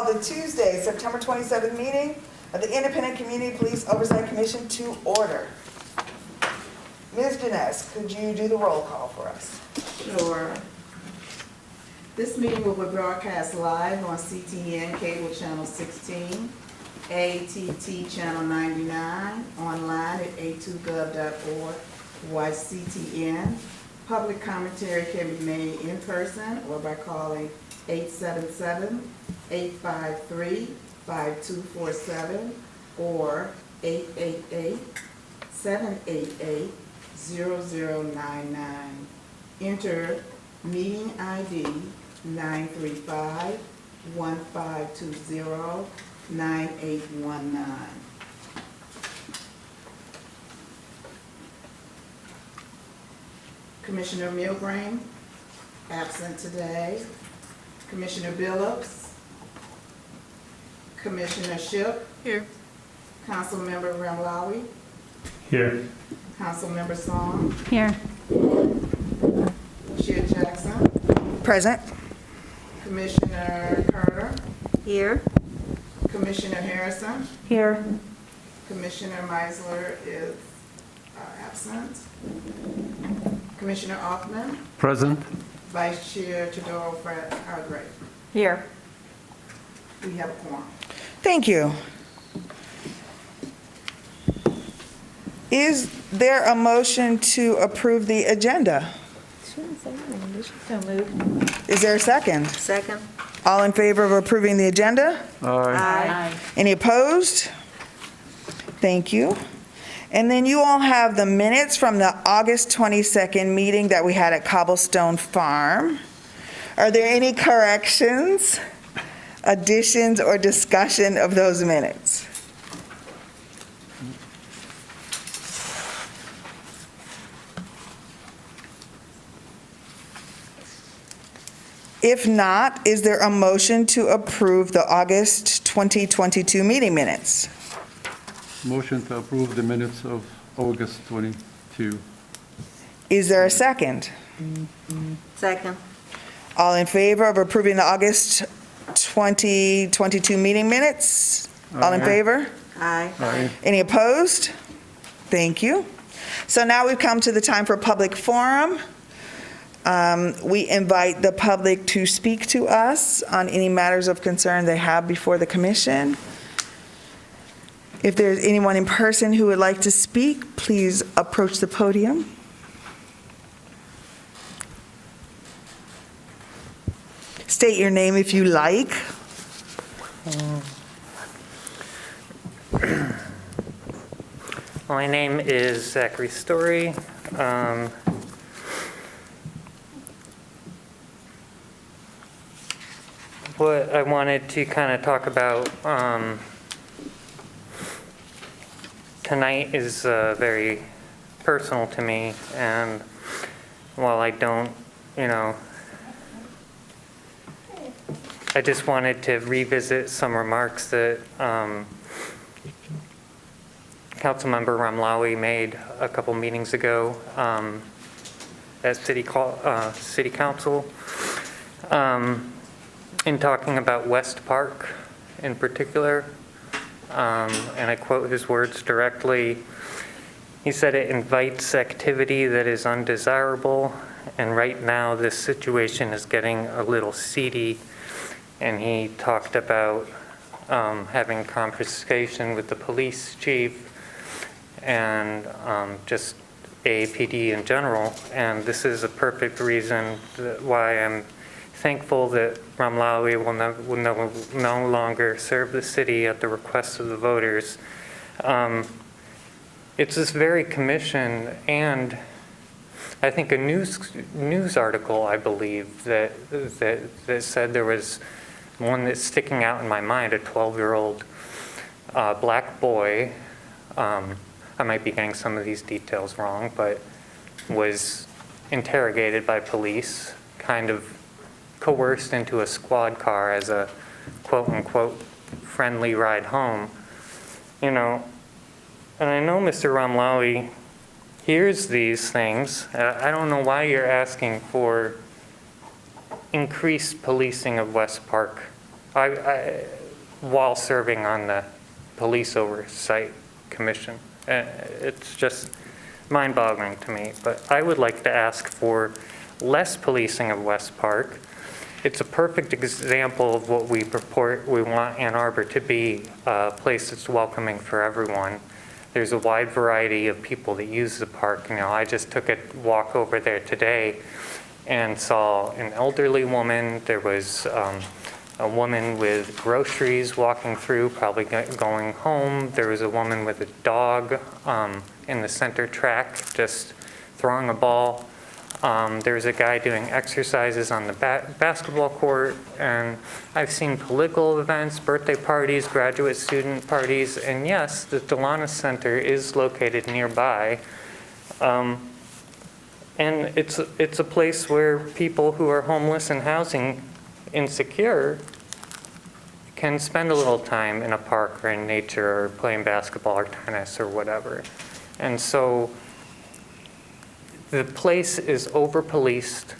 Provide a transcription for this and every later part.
The Tuesday, September 27th meeting of the Independent Community Police Oversight Commission to order. Ms. Janess, could you do the roll call for us? Sure. This meeting will be broadcast live on CTN Cable Channel 16, ATT Channel 99, online at a2gov.org, watch CTN. Public commentary can be made in person or by calling 877-853-5247 or 888-788-0099. Enter meeting ID 935-1520-9819. Commissioner Milgram, absent today. Commissioner Billups. Commissioner Shipp. Here. Councilmember Ramlawi. Here. Councilmember Song. Here. Chair Jackson. Present. Commissioner Carter. Here. Commissioner Harrison. Here. Commissioner Meisler is absent. Commissioner Hoffman. Present. Vice Chair Tadoro Fred Hargrave. Here. We have a quorum. Thank you. Is there a motion to approve the agenda? Shouldn't say anything. So moved. Is there a second? Second. All in favor of approving the agenda? Aye. Any opposed? Thank you. And then you all have the minutes from the August 22nd meeting that we had at Cobblestone Farm. Are there any corrections, additions, or discussion of those minutes? If not, is there a motion to approve the August 2022 meeting minutes? Motion to approve the minutes of August 22. Is there a second? Second. All in favor of approving the August 2022 meeting minutes? All in Aye. favor? Aye. Aye. Any opposed? Thank you. So now we've come to the time for public forum. We invite the public to speak to us on any matters of concern they have before the commission. If there's anyone in person who would like to speak, please approach the podium. State your name if you like. My name is Zachary Story. What I wanted to kind of talk about tonight is very personal to me, and while I don't, I just wanted to revisit some remarks that Councilmember Ramlawi made a couple meetings ago at City Council in talking about West Park in particular. And I quote his words directly. He said, "It invites activity that is undesirable, and right now this situation is getting a little seedy." And he talked about having conversation with the police chief and just AAPD in general. And this is a perfect reason why I'm thankful that Ramlawi will no longer serve the city at the request of the voters. It's this very commission, and I think a news article, I believe, that said there was one that's sticking out in my mind, a 12-year-old black boy, I might be getting some of these details wrong, but was interrogated by police, kind of coerced into a squad car as a quote-unquote friendly ride home. And I know Mr. Ramlawi hears these things. I don't know why you're asking for increased policing of West Park. while serving on the Police Oversight Commission. It's just mind-boggling to me. But I would like to ask for less policing of West Park. It's a perfect example of what we want Ann Arbor to be, a place that's welcoming for everyone. There's a wide variety of people that use the park. You know, I just took a walk over there today and saw an elderly woman. There was a woman with groceries walking through, probably going home. There was a woman with a dog in the center track, just throwing a ball. There was a guy doing exercises on the basketball court, and I've seen political events, birthday parties, graduate student parties, and yes, the Delana Center is located nearby. And it's a place where people who are homeless and housing insecure can spend a little time in a park or in nature or playing basketball or tennis or whatever. And so the place is over-policed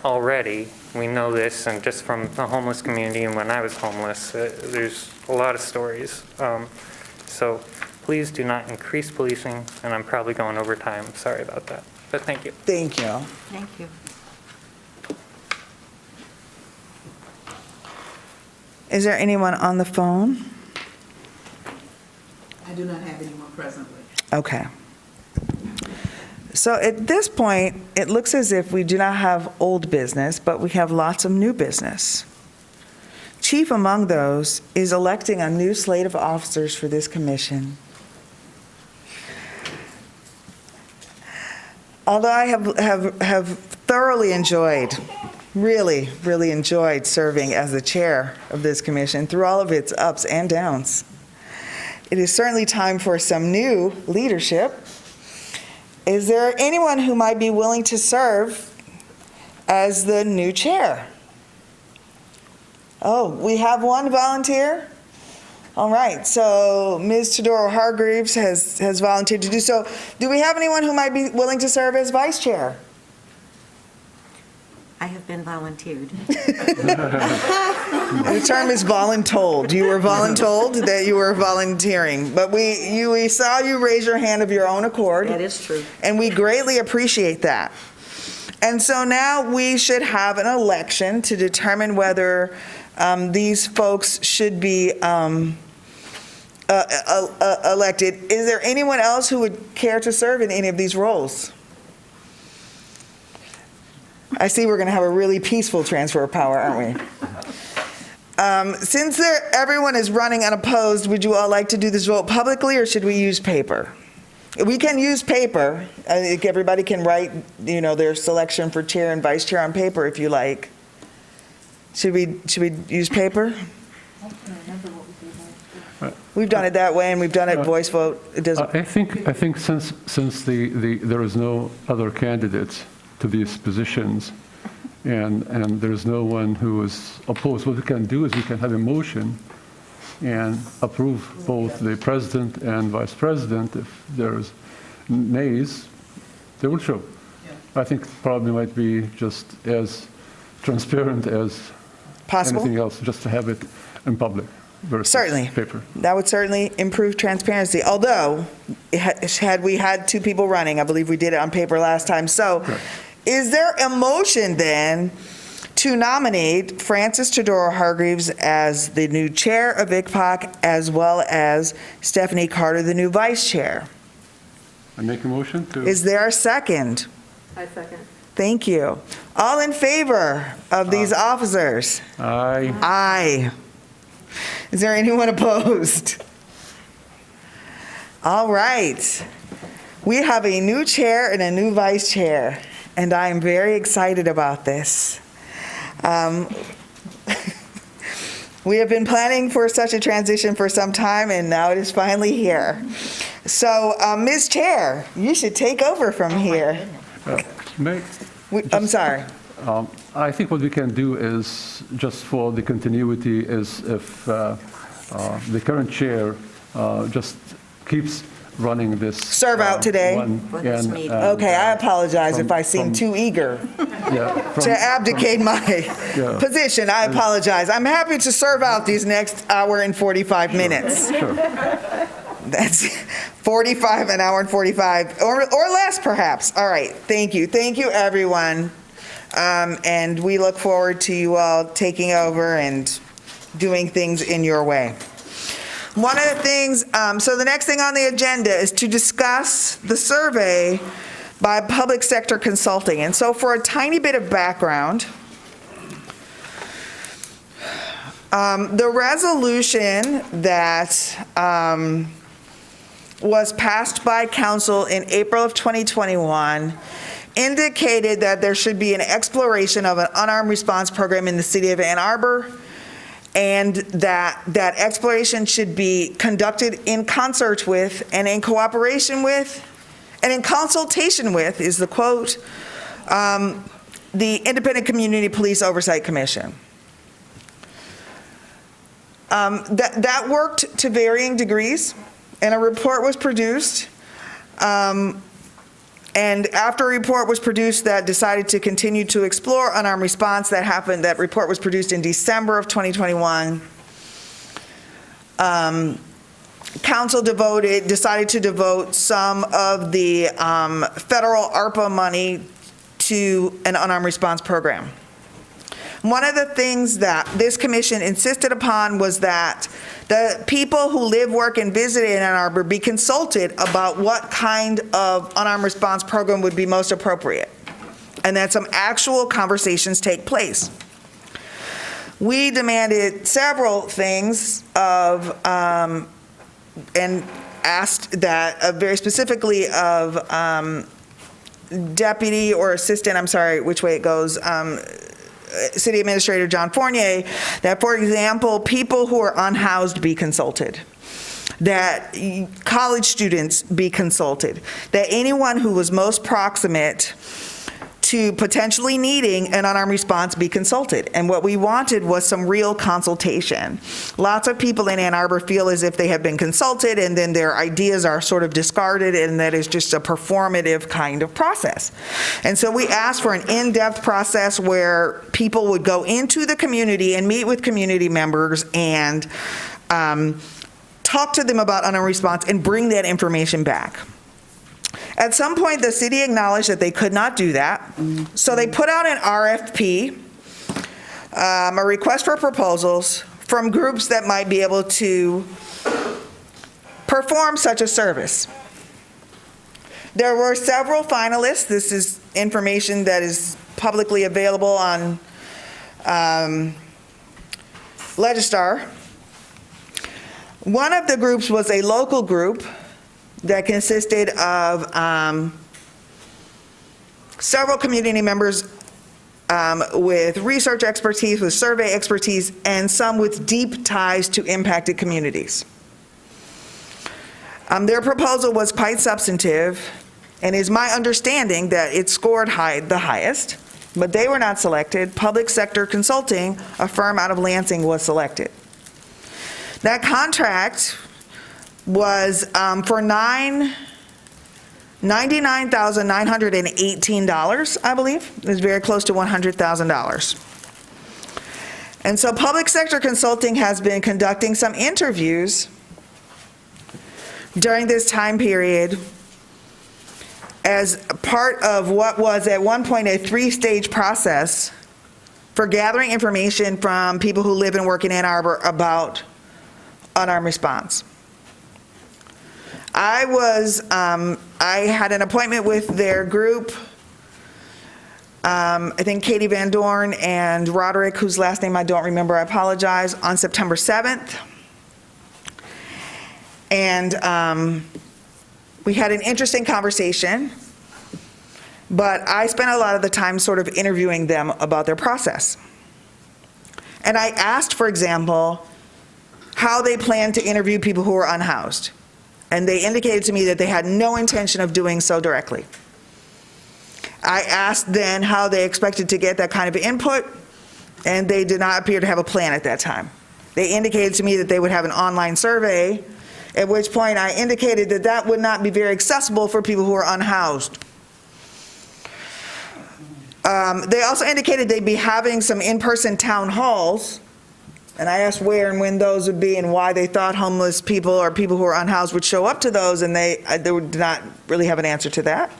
already. We know this, and just from the homeless community and when I was homeless, there's a lot of stories. So please do not increase policing, and I'm probably going over time. Sorry about that, but thank you. Thank you. Thank you. Is there anyone on the phone? I do not have anyone presently. Okay. So at this point, it looks as if we do not have old business, but we have lots of new business. Chief among those is electing a new slate of officers for this commission. Although I have thoroughly enjoyed, really enjoyed serving as the chair of this commission through all of its ups and downs, it is certainly time for some new leadership. Is there anyone who might be willing to serve as the new chair? Oh, we have one volunteer? All right, so Ms. Tadoro Hargreaves has volunteered to do so. Do we have anyone who might be willing to serve as vice chair? I have been volunteered. The term is voluntold. You were voluntold that you were volunteering, but we saw you raise your hand of your own accord. That is true. And we greatly appreciate that. And so now we should have an election to determine whether these folks should be elected. Is there anyone else who would care to serve in any of these roles? I see we're going to have a really peaceful transfer of power, aren't we? Since everyone is running unopposed, would you all like to do this vote publicly, or should we use paper? We can use paper. Everybody can write, their selection for chair and vice chair on paper if you like. Should we use paper? We've done it that way, and we've done it voice vote. It doesn't. I think since there is no other candidates to these positions, and there's no one who is opposed, what we can do is we can have a motion and approve both the president and vice president. If there's nays, they will show. I think probably might be just as transparent as Possible? anything else, just to have it in public versus Certainly. paper. That would certainly improve transparency. Although, had we had two people running, I believe we did it on paper last time. So, Correct. Is there a motion then to nominate Frances Tadoro Hargreaves as the new chair of ICPOC, as well as Stephanie Carter, the new vice chair? I make a motion to. Is there a second? I second. Thank you. All in favor of these officers? Aye. Aye. Is there anyone opposed? All right. We have a new chair and a new vice chair, and I am very excited about this. We have been planning for such a transition for some time, and now it is finally here. So, Ms. Chair, you should take over from here. I'm sorry. I think what we can do is, just for the continuity, is if the current chair just keeps running this. Serve out today? For this meeting. Okay, I apologize if I seem from- too eager Yeah, to abdicate my Yeah. position. I apologize. I'm happy to serve out these next hour and 45 minutes. Sure. That's 45, an hour and 45, or less perhaps. All right, thank you. Thank you, everyone. And we look forward to you all taking over and doing things in your way. One of the things, so the next thing on the agenda is to discuss the survey by Public Sector Consulting. And so for a tiny bit of background, the resolution that was passed by council in April of 2021 indicated that there should be an exploration of an unarmed response program in the city of Ann Arbor, and that exploration should be conducted in concert with and in cooperation with and in consultation with, is the quote, the Independent Community Police Oversight Commission. That worked to varying degrees, and a report was produced. And after a report was produced that decided to continue to explore unarmed response, that report was produced in December of 2021. Council decided to devote some of the federal ARPA money to an unarmed response program. One of the things that this commission insisted upon was that the people who live, work, and visit in Ann Arbor be consulted about what kind of unarmed response program would be most appropriate, and that some actual conversations take place. We demanded several things of, and asked that very specifically of deputy or assistant, I'm sorry, which way it goes, City Administrator John Fournier, that, for example, people who are unhoused be consulted, that college students be consulted, that anyone who was most proximate to potentially needing an unarmed response be consulted. And what we wanted was some real consultation. Lots of people in Ann Arbor feel as if they have been consulted and then their ideas are sort of discarded, and that is just a performative kind of process. And so we asked for an in-depth process where people would go into the community and meet with community members and talk to them about unarmed response and bring that information back. At some point, the city acknowledged that they could not do that, so they put out an RFP, a request for proposals, from groups that might be able to perform such a service. There were several finalists. This is information that is publicly available on Legistar. One of the groups was a local group that consisted of several community members with research expertise, with survey expertise, and some with deep ties to impacted communities. Their proposal was quite substantive, and it's my understanding that it scored the highest, but they were not selected. Public Sector Consulting, a firm out of Lansing, was selected. That contract was for $99,918, I believe. It was very close to $100,000. And so Public Sector Consulting has been conducting some interviews during this time period as part of what was at one point a 3-stage process for gathering information from people who live and work in Ann Arbor about unarmed response. I had an appointment with their group, I think Katie Van Dorn and Roderick, whose last name I don't remember, I apologize, on September 7th. And we had an interesting conversation, but I spent a lot of the time sort of interviewing them about their process. And I asked, for example, how they plan to interview people who are unhoused. And they indicated to me that they had no intention of doing so directly. I asked then how they expected to get that kind of input, and they did not appear to have a plan at that time. They indicated to me that they would have an online survey at which point I indicated that that would not be very accessible for people who are unhoused. They also indicated they'd be having some in-person town halls, and I asked where and when those would be and why they thought homeless people or people who are unhoused would show up to those, and they did not really have an answer to that.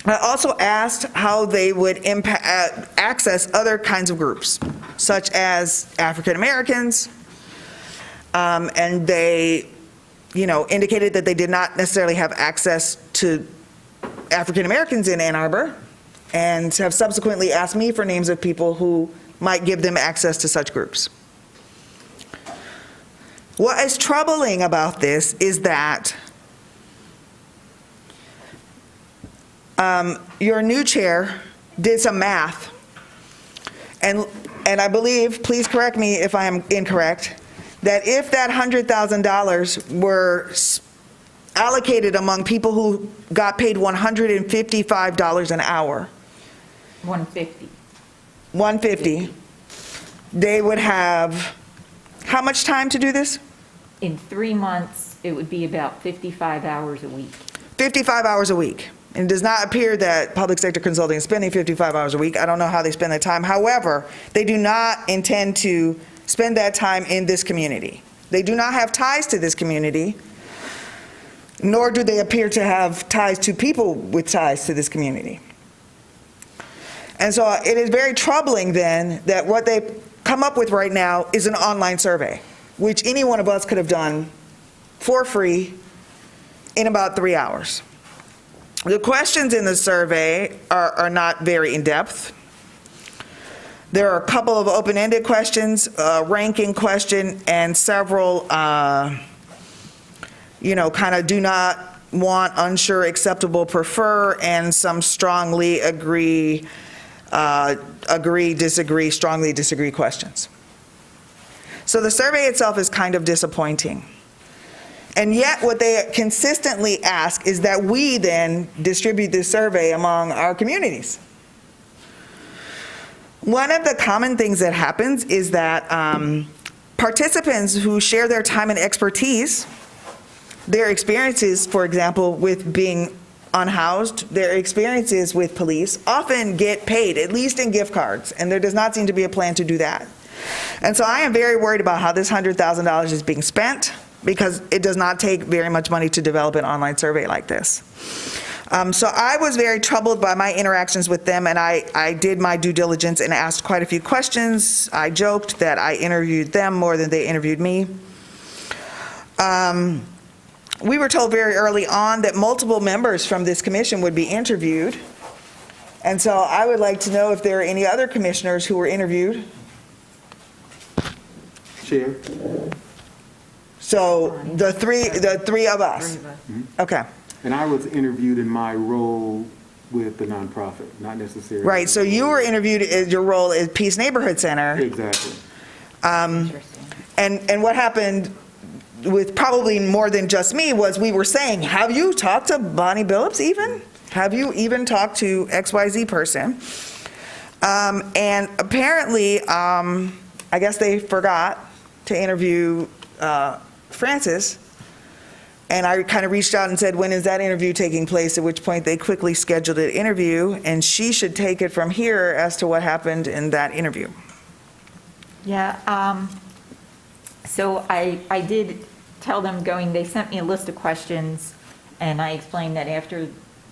I also asked how they would access other kinds of groups, such as African Americans, and they, indicated that they did not necessarily have access to African Americans in Ann Arbor, and have subsequently asked me for names of people who might give them access to such groups. What is troubling about this is that your new chair did some math, and I believe, please correct me if I am incorrect, that if that $100,000 were allocated among people who got paid $155 an hour, 150. 150, they would have how much time to do this? In 3 months, it would be about 55 hours a week. 55 hours a week. And it does not appear that public sector consulting is spending 55 hours a week. I don't know how they spend that time. However, they do not intend to spend that time in this community. They do not have ties to this community, nor do they appear to have ties to people with ties to this community. And so it is very troubling then that what they've come up with right now is an online survey, which any one of us could have done for free in about 3 hours. The questions in the survey are not very in-depth. There are a couple of open-ended questions, a ranking question, and several, kind of do not want, unsure, acceptable, prefer, and some strongly agree, disagree, strongly disagree questions. So the survey itself is kind of disappointing. And yet what they consistently ask is that we then distribute this survey among our communities. One of the common things that happens is that participants who share their time and expertise, their experiences, for example, with being unhoused, their experiences with police, often get paid, at least in gift cards, and there does not seem to be a plan to do that. And so I am very worried about how this $100,000 is being spent, because it does not take very much money to develop an online survey like this. So I was very troubled by my interactions with them, and I did my due diligence and asked quite a few questions. I joked that I interviewed them more than they interviewed me. We were told very early on that multiple members from this commission would be interviewed. And so I would like to know if there are any other commissioners who were interviewed. Chair. So the three of us. Okay. And I was interviewed in my role with the nonprofit, not necessarily. Right, so you were interviewed as your role at Peace Neighborhood Center. Exactly. Interesting. And what happened with probably more than just me was we were saying, have you talked to Bonnie Billups even? Have you even talked to XYZ person? And apparently, I guess they forgot to interview Francis, and I kind of reached out and said, when is that interview taking place? At which point they quickly scheduled an interview, and she should take it from here as to what happened in that interview. Yeah, so I did tell them they sent me a list of questions, and I explained that after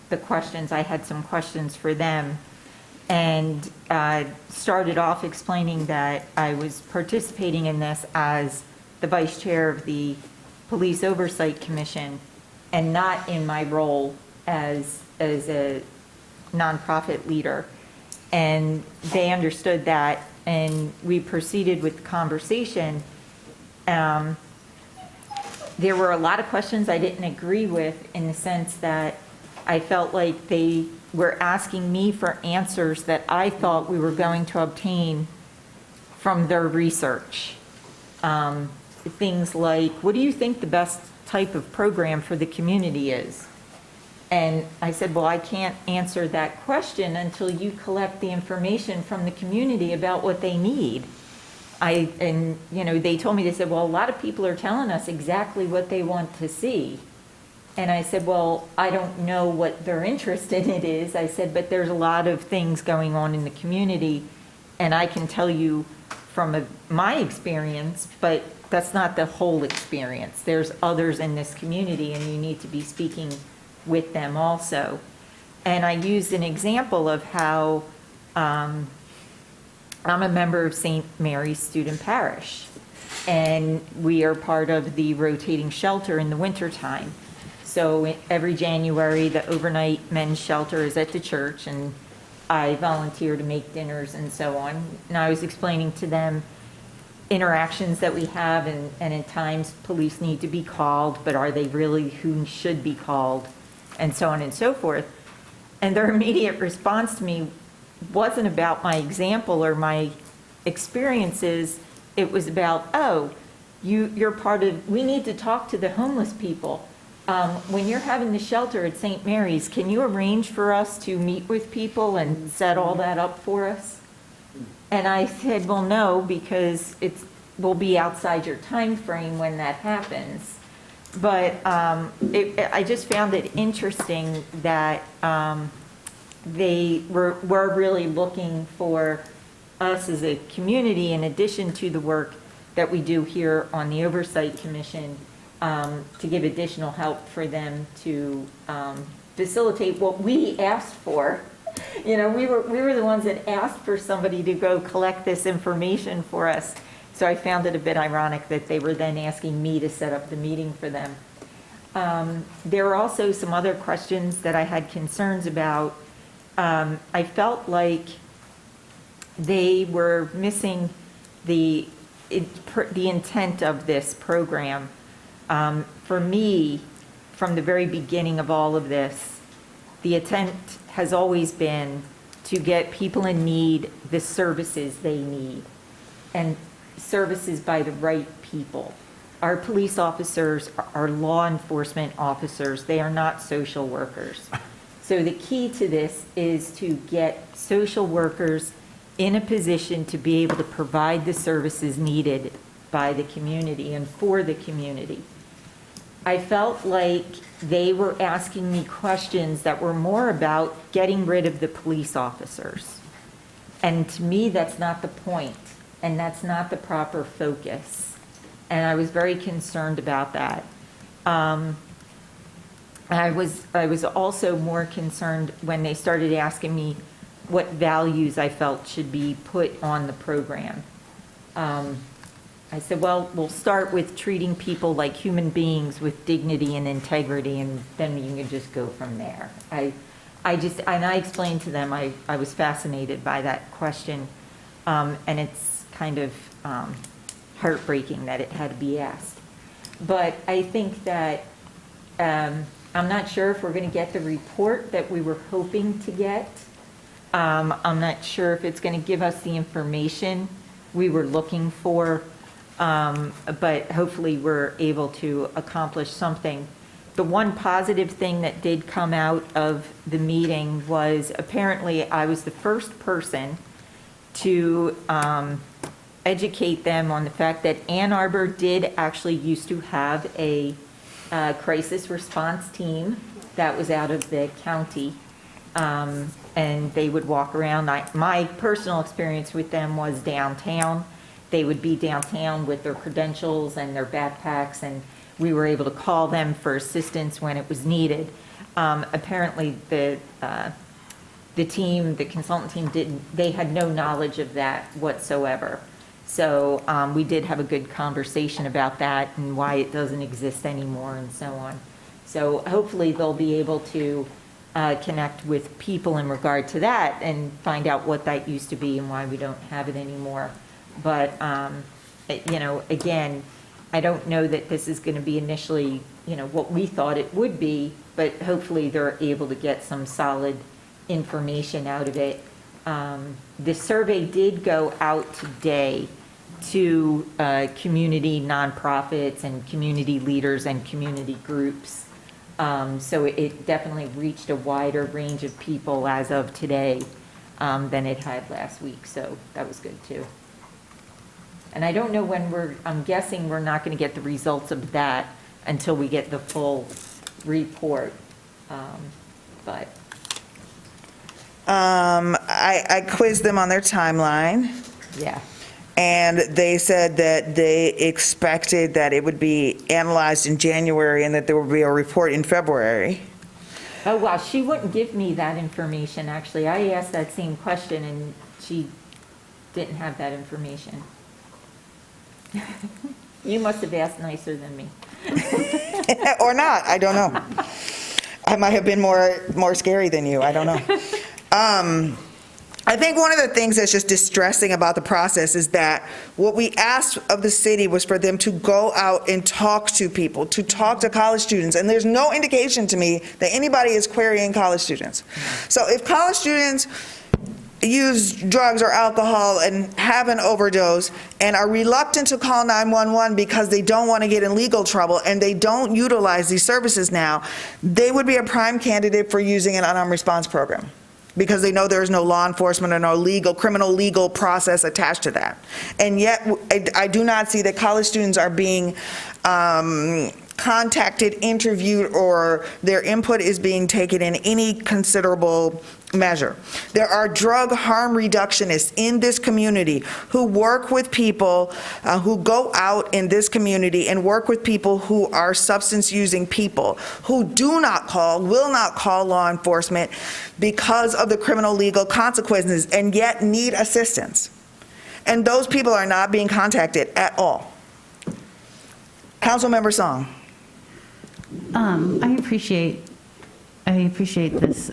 the questions, I had some questions for them, and started off explaining that I was participating in this as the vice chair of the Police Oversight Commission, and not in my role as a nonprofit leader. And they understood that, and we proceeded with the conversation. There were a lot of questions I didn't agree with, in the sense that I felt like they were asking me for answers that I thought we were going to obtain from their research. Things like, what do you think the best type of program for the community is? And I said, well, I can't answer that question until you collect the information from the community about what they need. they told me, they said, well, a lot of people are telling us exactly what they want to see. And I said, well, I don't know what their interest in it is. I said, but there's a lot of things going on in the community, and I can tell you from my experience, but that's not the whole experience. There's others in this community, and you need to be speaking with them also. And I used an example of how I'm a member of St. Mary's Student Parish, and we are part of the rotating shelter in the wintertime. So every January, the overnight men's shelter is at the church, and I volunteer to make dinners and so on. And I was explaining to them interactions that we have, and at times police need to be called, but are they really who should be called, and so on and so forth. And their immediate response to me wasn't about my example or my experiences. It was about, oh, you're part of, we need to talk to the homeless people. When you're having the shelter at St. Mary's, can you arrange for us to meet with people and set all that up for us? And I said, well, no, because will be outside your time frame when that happens. But I just found it interesting that they were really looking for us as a community, in addition to the work that we do here on the Oversight Commission, to give additional help for them to facilitate what we asked for. We were the ones that asked for somebody to go collect this information for us. So I found it a bit ironic that they were then asking me to set up the meeting for them. There were also some other questions that I had concerns about. I felt like they were missing the intent of this program. For me, from the very beginning of all of this, the intent has always been to get people in need the services they need, and services by the right people. Our police officers are law enforcement officers. They are not social workers. So the key to this is to get social workers in a position to be able to provide the services needed by the community and for the community. I felt like they were asking me questions that were more about getting rid of the police officers. And to me, that's not the point, and that's not the proper focus. And I was very concerned about that. I was also more concerned when they started asking me what values I felt should be put on the program. I said, well, we'll start with treating people like human beings with dignity and integrity, and then you can just go from there. And I explained to them I was fascinated by that question, and it's kind of heartbreaking that it had to be asked. But I think that I'm not sure if we're going to get the report that we were hoping to get. I'm not sure if it's going to give us the information we were looking for, but hopefully we're able to accomplish something. The one positive thing that did come out of the meeting was apparently I was the first person to educate them on the fact that Ann Arbor did actually used to have a crisis response team that was out of the county, and they would walk around. My personal experience with them was downtown. They would be downtown with their credentials and their backpacks, and we were able to call them for assistance when it was needed. Apparently, the consultant team they had no knowledge of that whatsoever. So we did have a good conversation about that and why it doesn't exist anymore and so on. So hopefully they'll be able to connect with people in regard to that and find out what that used to be and why we don't have it anymore. But, again, I don't know that this is going to be initially, what we thought it would be, but hopefully they're able to get some solid information out of it. The survey did go out today to community nonprofits and community leaders and community groups. So it definitely reached a wider range of people as of today than it had last week. So that was good too. And I don't know when I'm guessing we're not going to get the results of that until we get the full report. But, I quizzed them on their timeline, yeah. and they said that they expected that it would be analyzed in January and that there would be a report in February. Oh, well, she wouldn't give me that information, actually. I asked that same question, and she didn't have that information. You must have asked nicer than me. Or not, I don't know. I might have been more scary than you, I don't know. I think one of the things that's just distressing about the process is that what we asked of the city was for them to go out and talk to people, to talk to college students, and there's no indication to me that anybody is querying college students. So if college students use drugs or alcohol and have an overdose and are reluctant to call 911 because they don't want to get in legal trouble and they don't utilize these services now, they would be a prime candidate for using an unarmed response program, because they know there is no law enforcement or no criminal legal process attached to that. And yet, I do not see that college students are being contacted, interviewed, or their input is being taken in any considerable measure. There are drug harm reductionists in this community who work with people, who go out in this community and work with people who are substance using people, who will not call law enforcement because of the criminal legal consequences and yet need assistance. And those people are not being contacted at all. Councilmember Song. I appreciate this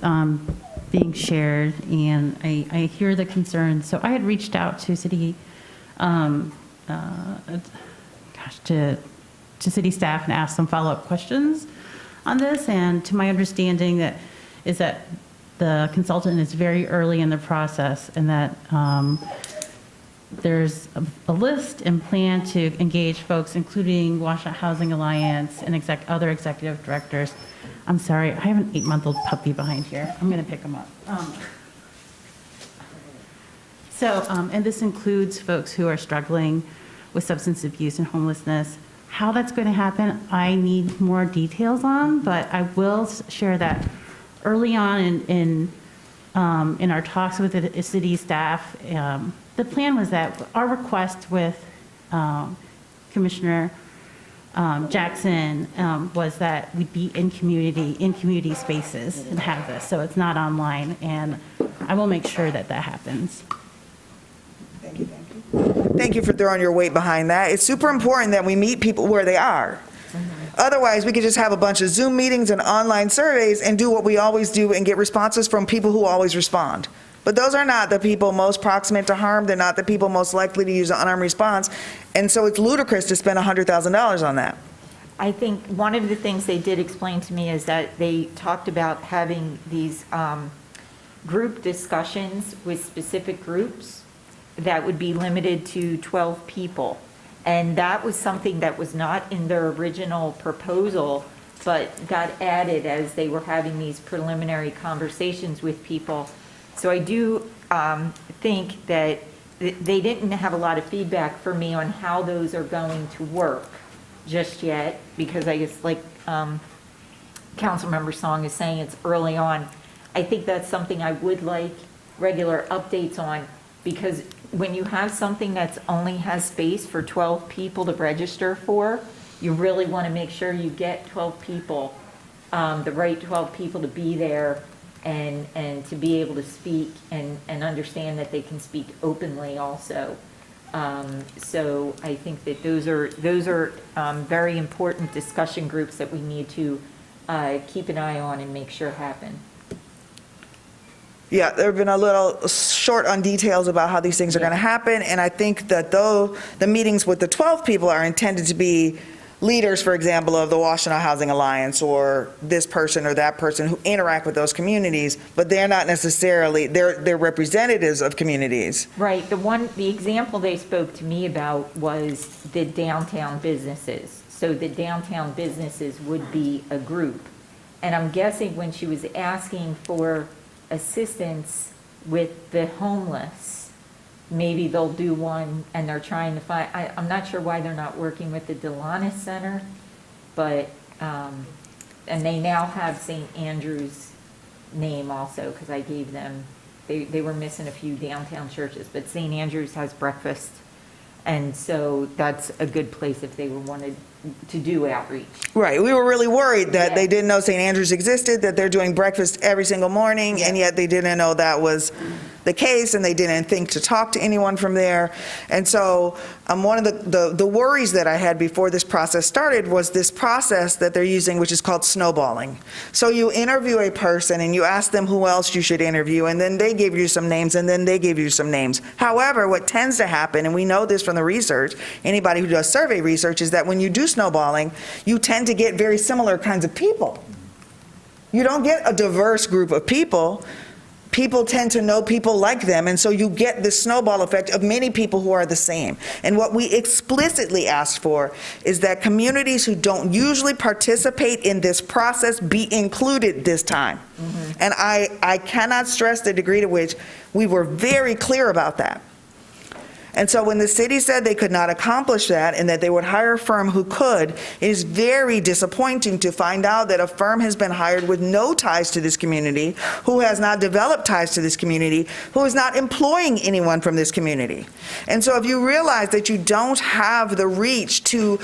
being shared, and I hear the concerns. So I had reached out to city, to city staff and asked some follow-up questions on this. And to my understanding, that the consultant is very early in the process, and that there's a list and plan to engage folks, including Washoe Housing Alliance and other executive directors. I'm sorry, I have an 8-month-old puppy behind here. I'm going to pick him up. And this includes folks who are struggling with substance abuse and homelessness. How that's going to happen, I need more details on, but I will share that early on in our talks with the city staff. The plan was that our request with Commissioner Jackson was that we'd be in community spaces and have this, so it's not online, and I will make sure that that happens. Thank you. Thank you for throwing your weight behind that. It's super important that we meet people where they are. Otherwise, we could just have a bunch of Zoom meetings and online surveys and do what we always do and get responses from people who always respond. But those are not the people most proximate to harm. They're not the people most likely to use an unarmed response. And so it's ludicrous to spend $100,000 on that. I think one of the things they did explain to me is that they talked about having these group discussions with specific groups that would be limited to 12 people. And that was something that was not in their original proposal, but got added as they were having these preliminary conversations with people. So I do think that they didn't have a lot of feedback for me on how those are going to work just yet, because I guess, like Councilmember Song is saying, it's early on. I think that's something I would like regular updates on, because when you have something that's only has space for 12 people to register for, you really want to make sure you get 12 people, the right 12 people to be there and to be able to speak and understand that they can speak openly also. So I think that those are very important discussion groups that we need to keep an eye on and make sure happen. Yeah, they've been a little short on details about how these things are going to happen, and I think that though the meetings with the 12 people are intended to be leaders, for example, of the Washoe Housing Alliance or this person or that person who interact with those communities, but they're not necessarily, they're representatives of communities. Right. The example they spoke to me about was the downtown businesses. So the downtown businesses would be a group. And I'm guessing when she was asking for assistance with the homeless, maybe they'll do one, and they're trying to find, I'm not sure why they're not working with the Delanus Center, but, and they now have St. Andrew's name also, because I gave them, they were missing a few downtown churches, but St. Andrew's has breakfast, and so that's a good place if they wanted to do outreach. Right, we were really worried that Yeah. they didn't know St. Andrews existed, that they're doing breakfast every single morning, and yet they didn't know that was the case, and they didn't think to talk to anyone from there. And so one of the worries that I had before this process started was this process that they're using, which is called snowballing. So you interview a person, and you ask them who else you should interview, and then they give you some names, and then they give you some names. However, what tends to happen, and we know this from the research, anybody who does survey research, is that when you do snowballing, you tend to get very similar kinds of people. You don't get a diverse group of people. People tend to know people like them, and so you get this snowball effect of many people who are the same. And what we explicitly asked for is that communities who don't usually participate in this process be included this time. And I cannot stress the degree to which we were very clear about that. And so when the city said they could not accomplish that and that they would hire a firm who could, it is very disappointing to find out that a firm has been hired with no ties to this community, who has not developed ties to this community, who is not employing anyone from this community. And so if you realize that you don't have the reach to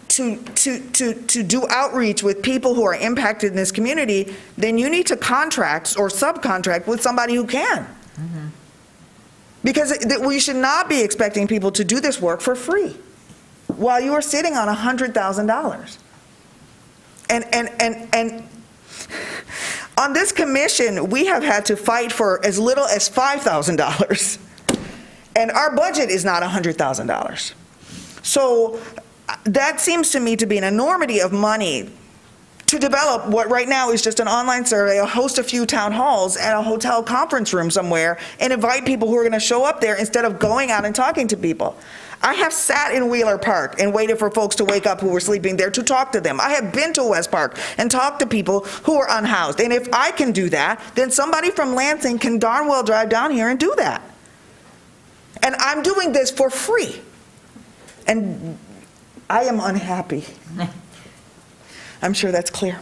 do outreach with people who are impacted in this community, then you need to contract or subcontract with somebody who can. Because we should not be expecting people to do this work for free while you are sitting on $100,000. And on this commission, we have had to fight for as little as $5,000. And our budget is not $100,000. So that seems to me to be an enormity of money to develop what right now is just an online survey, host a few town halls and a hotel conference room somewhere, and invite people who are going to show up there instead of going out and talking to people. I have sat in Wheeler Park and waited for folks to wake up who were sleeping there to talk to them. I have been to West Park and talked to people who are unhoused. And if I can do that, then somebody from Lansing can darn well drive down here and do that. And I'm doing this for free. And I am unhappy. I'm sure that's clear.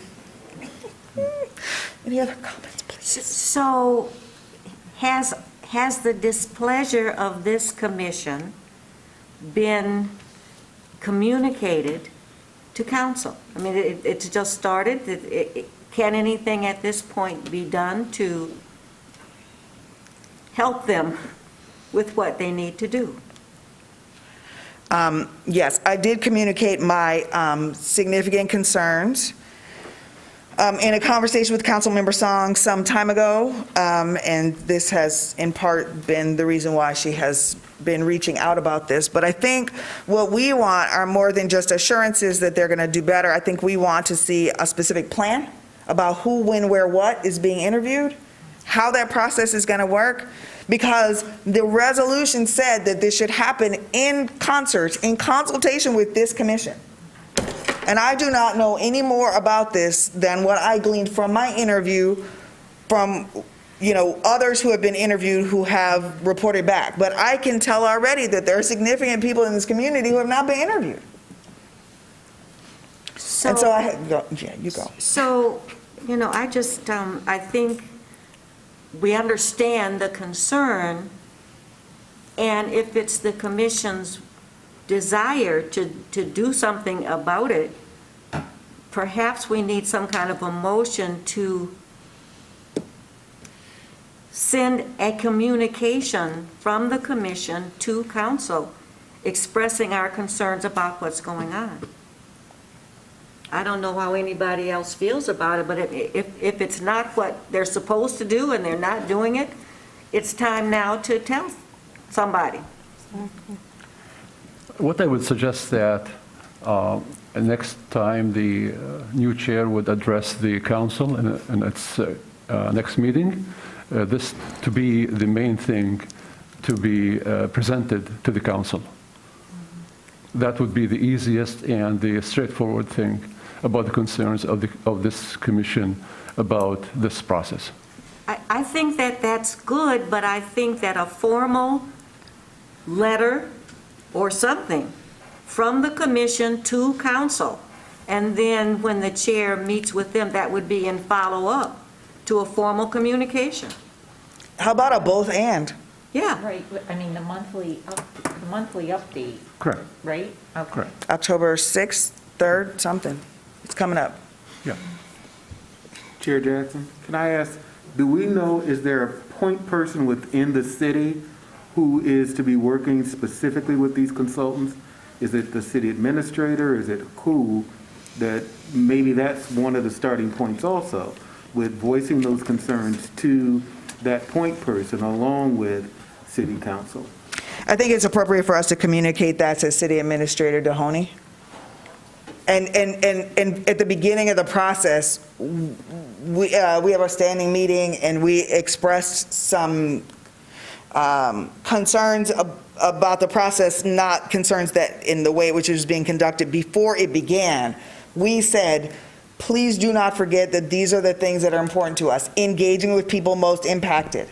Any other comments, please? So has the displeasure of this commission been communicated to council? I mean, it's just started. Can anything at this point be done to help them with what they need to do? Yes, I did communicate my significant concerns in a conversation with Councilmember Song some time ago, and this has in part been the reason why she has been reaching out about this. But I think what we want are more than just assurances that they're going to do better. I think we want to see a specific plan about who, when, where, what is being interviewed, how that process is going to work. Because the resolution said that this should happen in concert, in consultation with this commission. And I do not know any more about this than what I gleaned from my interview from, others who have been interviewed who have reported back. But I can tell already that there are significant people in this community who have not been interviewed. And so you go. So, I think we understand the concern, and if it's the commission's desire to do something about it, perhaps we need some kind of a motion to send a communication from the commission to council expressing our concerns about what's going on. I don't know how anybody else feels about it, but if it's not what they're supposed to do and they're not doing it, it's time now to tell somebody. What I would suggest that next time the new chair would address the council in its next meeting, this to be the main thing to be presented to the council. That would be the easiest and the straightforward thing about the concerns of this commission about this process. I think that that's good, but I think that a formal letter or something from the commission to council. And then when the chair meets with them, that would be in follow-up to a formal communication. How about a both and? Yeah. Right, I mean, the monthly update, Correct, right? Okay. correct, October 6th, 3rd, something. It's coming up. yeah. Chair Jackson, can I ask, do we know, is there a point person within the city who is to be working specifically with these consultants? Is it the city administrator? Is it who? That maybe that's one of the starting points also, with voicing those concerns to that point person along with city council. I think it's appropriate for us to communicate that to City Administrator Mahoney. And at the beginning of the process, we have a standing meeting, and we expressed some concerns about the process, not concerns that in the way which it was being conducted before it began. We said, please do not forget that these are the things that are important to us. Engaging with people most impacted.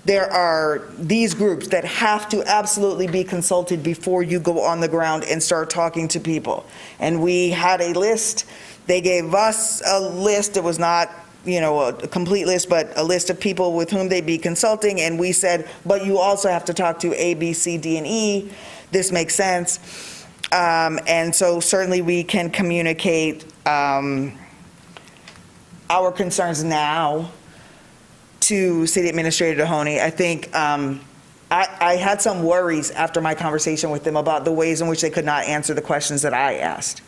There are these groups that have to absolutely be consulted before you go on the ground and start talking to people. And we had a list. They gave us a list. It was not, a complete list, but a list of people with whom they'd be consulting. And we said, but you also have to talk to A, B, C, D, and E. This makes sense. And so certainly we can communicate our concerns now to City Administrator Mahoney. I think I had some worries after my conversation with them about the ways in which they could not answer the questions that I asked.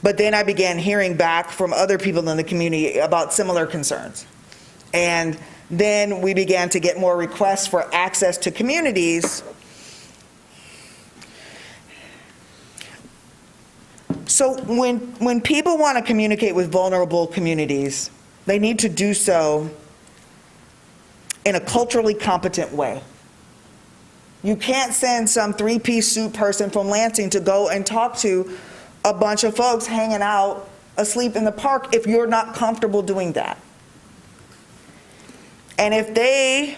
But then I began hearing back from other people in the community about similar concerns. And then we began to get more requests for access to communities. So when people want to communicate with vulnerable communities, they need to do so in a culturally competent way. You can't send some three-piece suit person from Lansing to go and talk to a bunch of folks hanging out asleep in the park if you're not comfortable doing that. And if they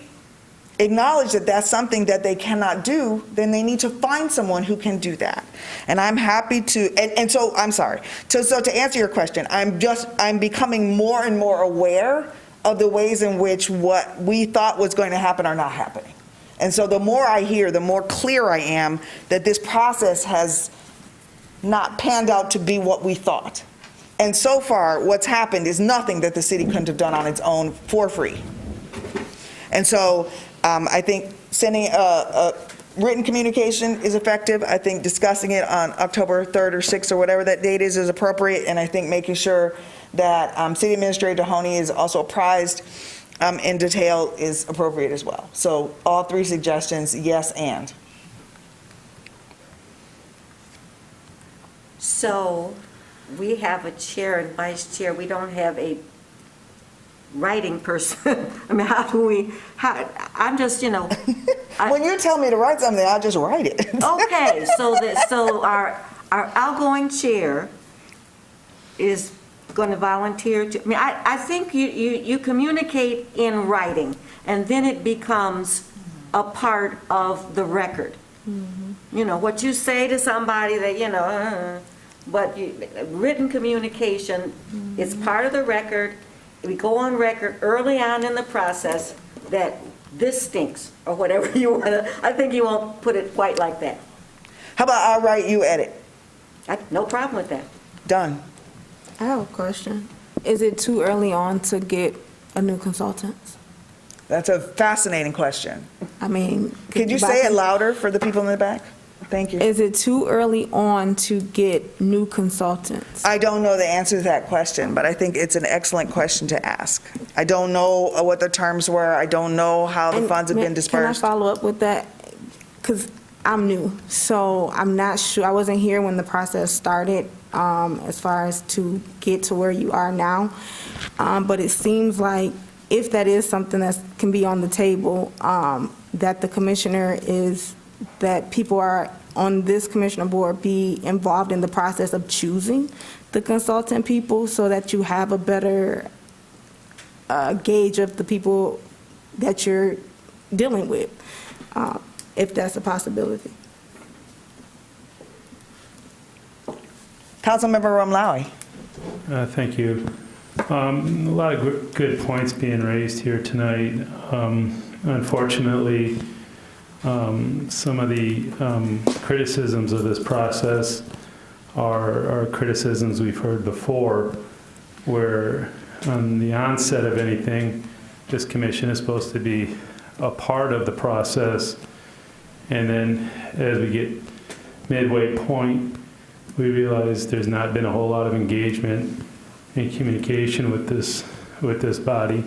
acknowledge that that's something that they cannot do, then they need to find someone who can do that. And I'm happy to, and so, I'm sorry. So to answer your question, I'm becoming more and more aware of the ways in which what we thought was going to happen are not happening. And so the more I hear, the more clear I am that this process has not panned out to be what we thought. And so far, what's happened is nothing that the city couldn't have done on its own for free. And so I think sending a written communication is effective. I think discussing it on October 3rd or 6th or whatever that date is appropriate. And I think making sure that City Administrator Mahoney is also apprised in detail is appropriate as well. So all three suggestions, yes and. So we have a chair and vice chair. We don't have a writing person. I mean, how do we, I'm just, When you tell me to write something, I'll just write it. Okay, so our outgoing chair is going to volunteer to, I think you communicate in writing, and then it becomes a part of the record. What you say to somebody that, but written communication is part of the record. We go on record early on in the process that this stinks, or whatever you want to, I think you won't put it quite like that. How about I'll write, you edit? No problem with that. Done. I have a question. Is it too early on to get a new consultant? That's a fascinating question. I mean, Could you say it louder for the people in the back? Thank you. Is it too early on to get new consultants? I don't know the answer to that question, but I think it's an excellent question to ask. I don't know what the terms were. I don't know how the And funds have been dispersed. Can I follow up with that? Because I'm new, so I'm not sure. I wasn't here when the process started as far as to get to where you are now. But it seems like if that is something that can be on the table, that the commissioner is, that people are on this commissioner board be involved in the process of choosing the consultant people so that you have a better gauge of the people that you're dealing with. if that's a possibility. Councilmember Ramlawi. Thank you. A lot of good points being raised here tonight. Unfortunately, some of the criticisms of this process are criticisms we've heard before, where on the onset of anything, this commission is supposed to be a part of the process, and then as we get midway point, we realize there's not been a whole lot of engagement and communication with this body.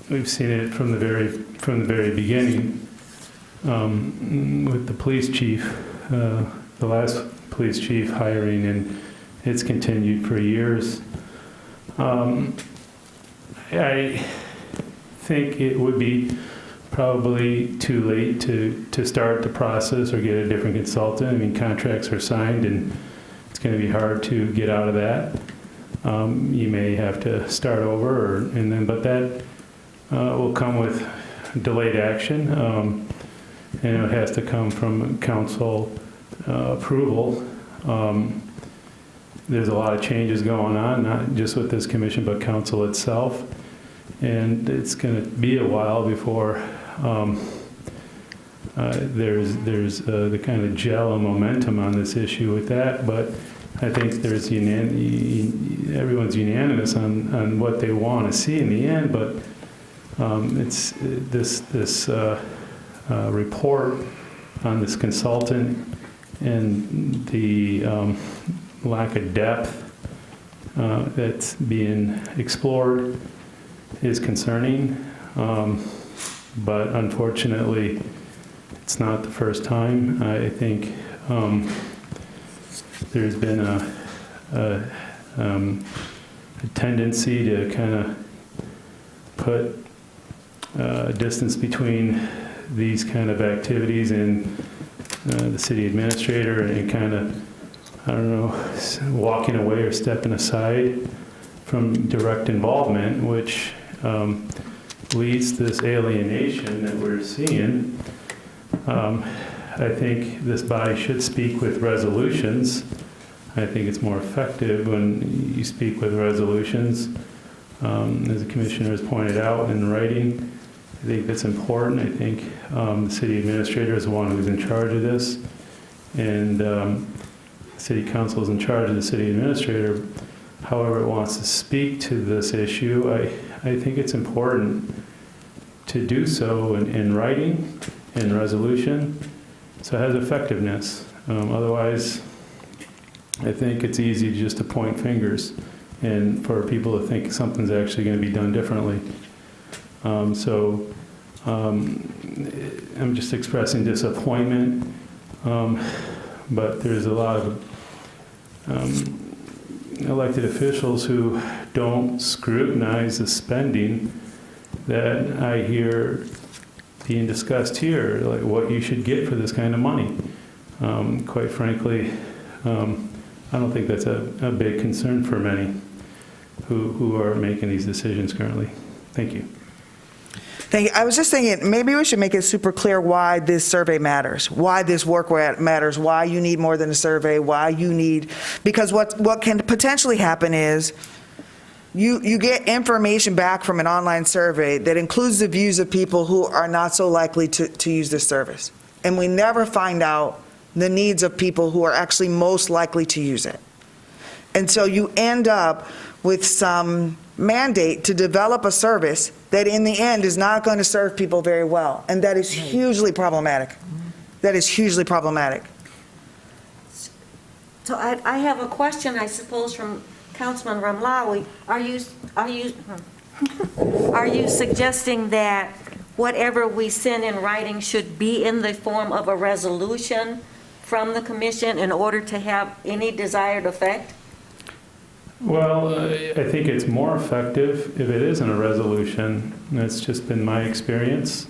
We've seen it from the very beginning with the police chief, the last police chief hiring, and it's continued for years. I think it would be probably too late to start the process or get a different consultant. I mean, contracts are signed, and it's going to be hard to get out of that. You may have to start over, but that will come with delayed action, and it has to come from council approval. There's a lot of changes going on, not just with this commission, but council itself, and it's going to be a while before there's the kind of gel and momentum on this issue with that. But I think there's everyone's unanimous on what they want to see in the end. But it's this report on this consultant and the lack of depth that's being explored is concerning. But unfortunately, it's not the first time. I think there's been a tendency to kind of put distance between these kind of activities and the city administrator, and kind of, I don't know, walking away or stepping aside from direct involvement, which leads to this alienation that we're seeing. I think this body should speak with resolutions. I think it's more effective when you speak with resolutions. As the commissioner has pointed out in writing, I think that's important. I think the city administrator is the one who's in charge of this, and the city council is in charge of the city administrator. However it wants to speak to this issue, I think it's important to do so in writing, in resolution, so it has effectiveness. Otherwise, I think it's easy just to point fingers and for people to think something's actually going to be done differently. I'm just expressing disappointment, but there's a lot of elected officials who don't scrutinize the spending that I hear being discussed here, like what you should get for this kind of money. Quite frankly, I don't think that's a big concern for many who are making these decisions currently. Thank you. Thank you. I was just thinking, maybe we should make it super clear why this survey matters, why this work matters, why you need more than a survey, why you need, because what can potentially happen is you get information back from an online survey that includes the views of people who are not so likely to use this service. And we never find out the needs of people who are actually most likely to use it. And so you end up with some mandate to develop a service that in the end is not going to serve people very well. And that is hugely problematic. That is hugely problematic. So I have a question, I suppose, from Councilman Ramlawi. Are you suggesting that whatever we send in writing should be in the form of a resolution from the commission in order to have any desired effect? Well, I think it's more effective if it isn't a resolution. That's just been my experience.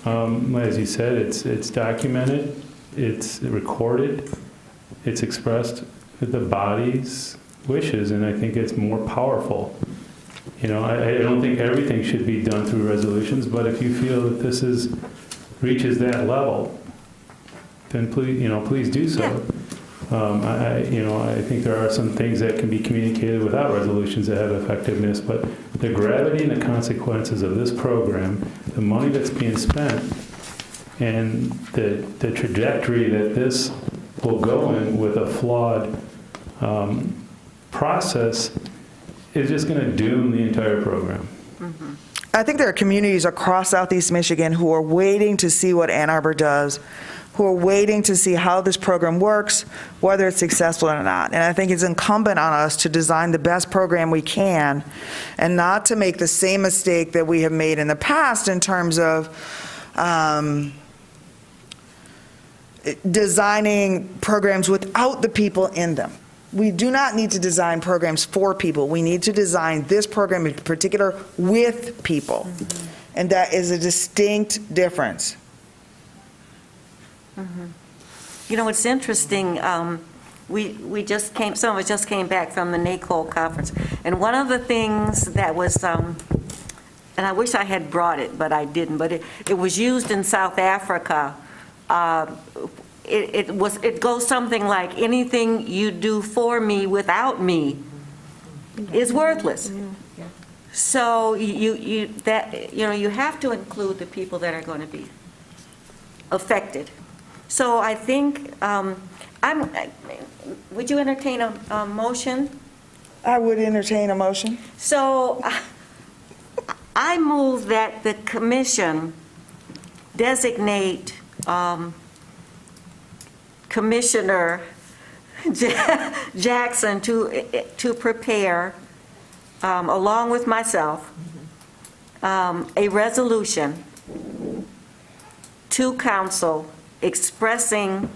As you said, it's documented, it's recorded, it's expressed with the body's wishes, and I think it's more powerful. You know, I don't think everything should be done through resolutions, but if you feel that this is reaches that level, then please do so. I think there are some things that can be communicated without resolutions that have effectiveness, but the gravity and the consequences of this program, the money that's being spent, and the trajectory that this will go in with a flawed process is just going to doom the entire program. I think there are communities across Southeast Michigan who are waiting to see what Ann Arbor does, who are waiting to see how this program works, whether it's successful or not. And I think it's incumbent on us to design the best program we can and not to make the same mistake that we have made in the past in terms of designing programs without the people in them. We do not need to design programs for people. We need to design this program in particular with people. And that is a distinct difference. You know, it's interesting, we just came, some of us just came back from the NACOL conference, and one of the things that was, and I wish I had brought it, but I didn't, but it was used in South Africa. It goes something like, anything you do for me without me is worthless. So you have to include the people that are going to be affected. So I think, would you entertain a motion? I would entertain a motion. So I move that the commission designate Commissioner Jackson to prepare, along with myself, a resolution to council expressing,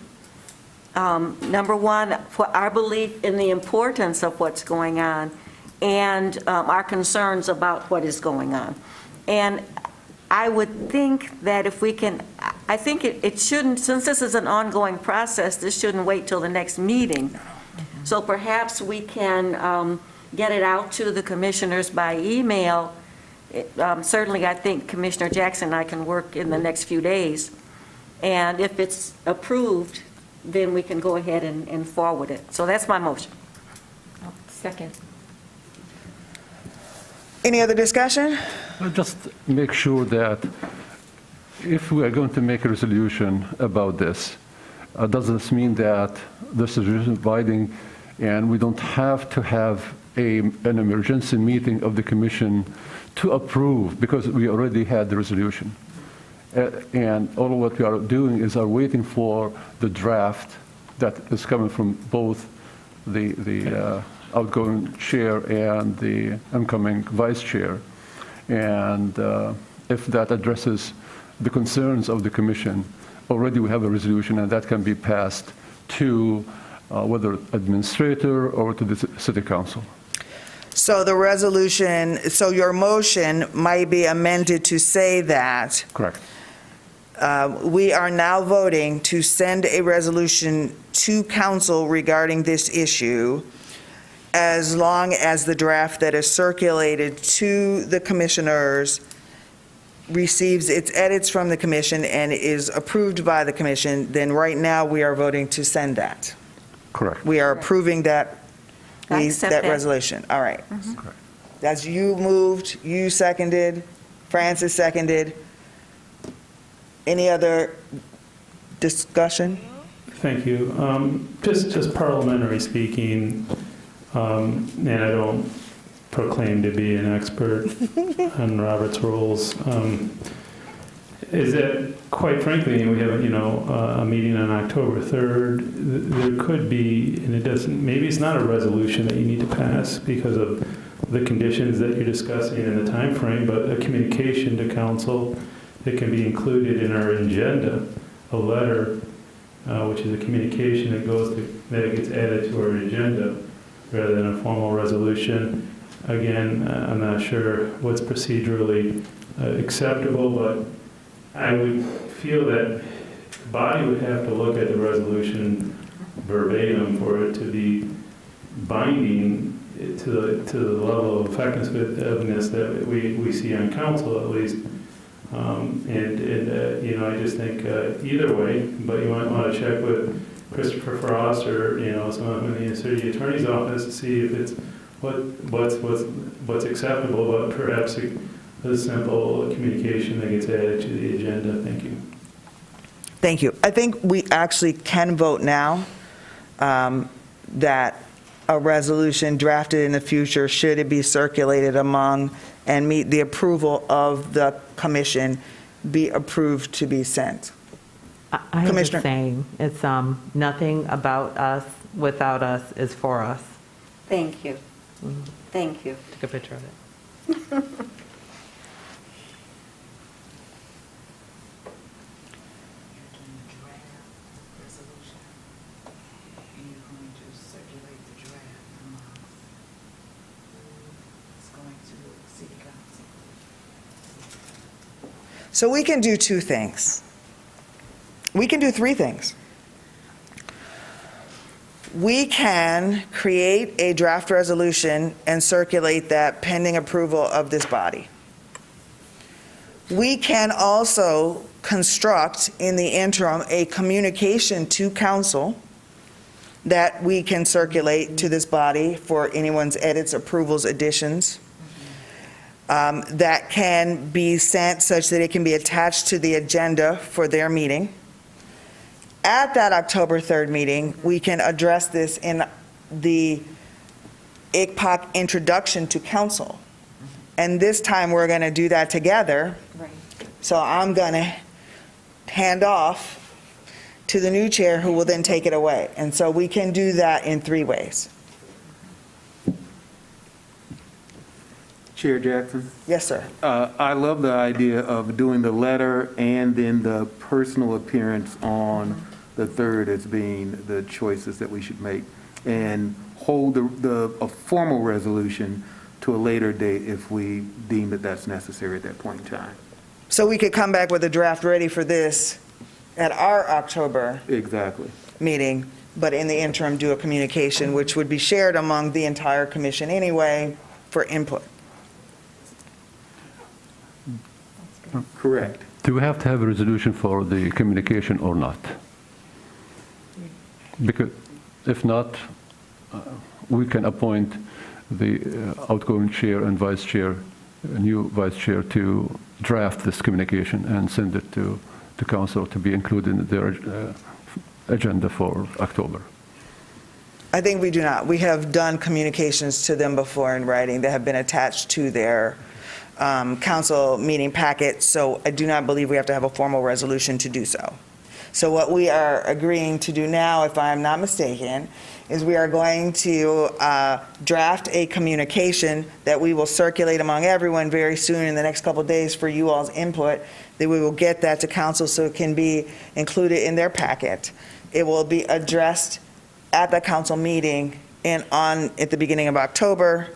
number one, our belief in the importance of what's going on and our concerns about what is going on. And I would think that if we can, I think it shouldn't, since this is an ongoing process, this shouldn't wait till the next meeting. So perhaps we can get it out to the commissioners by email. Certainly, I think Commissioner Jackson and I can work in the next few days. And if it's approved, then we can go ahead and forward it. So that's my motion. Second. Any other discussion? Just make sure that if we are going to make a resolution about this, doesn't mean that this resolution is binding and we don't have to have an emergency meeting of the commission to approve, because we already had the resolution. And all of what we are doing is are waiting for the draft that is coming from both the outgoing chair and the incoming vice chair. And if that addresses the concerns of the commission, already we have a resolution, and that can be passed to whether administrator or to the city council. So the resolution, so your motion might be amended to say that Correct. we are now voting to send a resolution to council regarding this issue, as long as the draft that is circulated to the commissioners receives its edits from the commission and is approved by the commission. Then right now, we are voting to send that. Correct. We are approving that, I accept that that. resolution. All right. Correct. That's you moved, you seconded, Francis seconded. Any other discussion? Thank you. Just parliamentary speaking, and I don't proclaim to be an expert on Robert's rules, is that, quite frankly, we have, a meeting on October 3rd, there could be, and it doesn't, maybe it's not a resolution that you need to pass because of the conditions that you're discussing in the time frame, but a communication to council that can be included in our agenda, a letter, which is a communication that gets added to our agenda rather than a formal resolution. Again, I'm not sure what's procedurally acceptable, but I would feel that the body would have to look at the resolution verbatim for it to be binding to the level of effectiveness that we see on council, at least. You know, I just think either way, but you might want to check with Christopher Frost or, you know, someone in the city attorney's office to see if it's what's acceptable, but perhaps a simple communication that gets added to the agenda. Thank you. Thank you. I think we actually can vote now that a resolution drafted in the future, should it be circulated among and meet the approval of the commission, be approved to be sent. I have the Commissioner. same. It's nothing about us without us is for us. Thank you. Thank you. Take a picture of it. So we can do two things. We can do three things. We can create a draft resolution and circulate that pending approval of this body. We can also construct in the interim a communication to council that we can circulate to this body for anyone's edits, approvals, additions. That can be sent such that it can be attached to the agenda for their meeting. At that October 3rd meeting, we can address this in the ICPOC introduction to council. And this time, we're going to do that together. Right. So I'm going to hand off to the new chair, who will then take it away. And so we can do that in three ways. Chair Jackson? Yes, sir. I love the idea of doing the letter and then the personal appearance on the 3rd as being the choices that we should make, and hold a formal resolution to a later date if we deem that that's necessary at that point in time. So we could come back with a draft ready for this at our October Exactly. meeting, but in the interim, do a communication, which would be shared among the entire commission anyway for input. Correct. Do we have to have a resolution for the communication or not? Because if not, we can appoint the outgoing chair and vice chair, a new vice chair, to draft this communication and send it to the council to be included in their agenda for October. I think we do not. We have done communications to them before in writing that have been attached to their council meeting packet, so I do not believe we have to have a formal resolution to do so. So what we are agreeing to do now, if I'm not mistaken, is we are going to draft a communication that we will circulate among everyone very soon in the next couple of days for you all's input, that we will get that to council so it can be included in their packet. It will be addressed at the council meeting at the beginning of October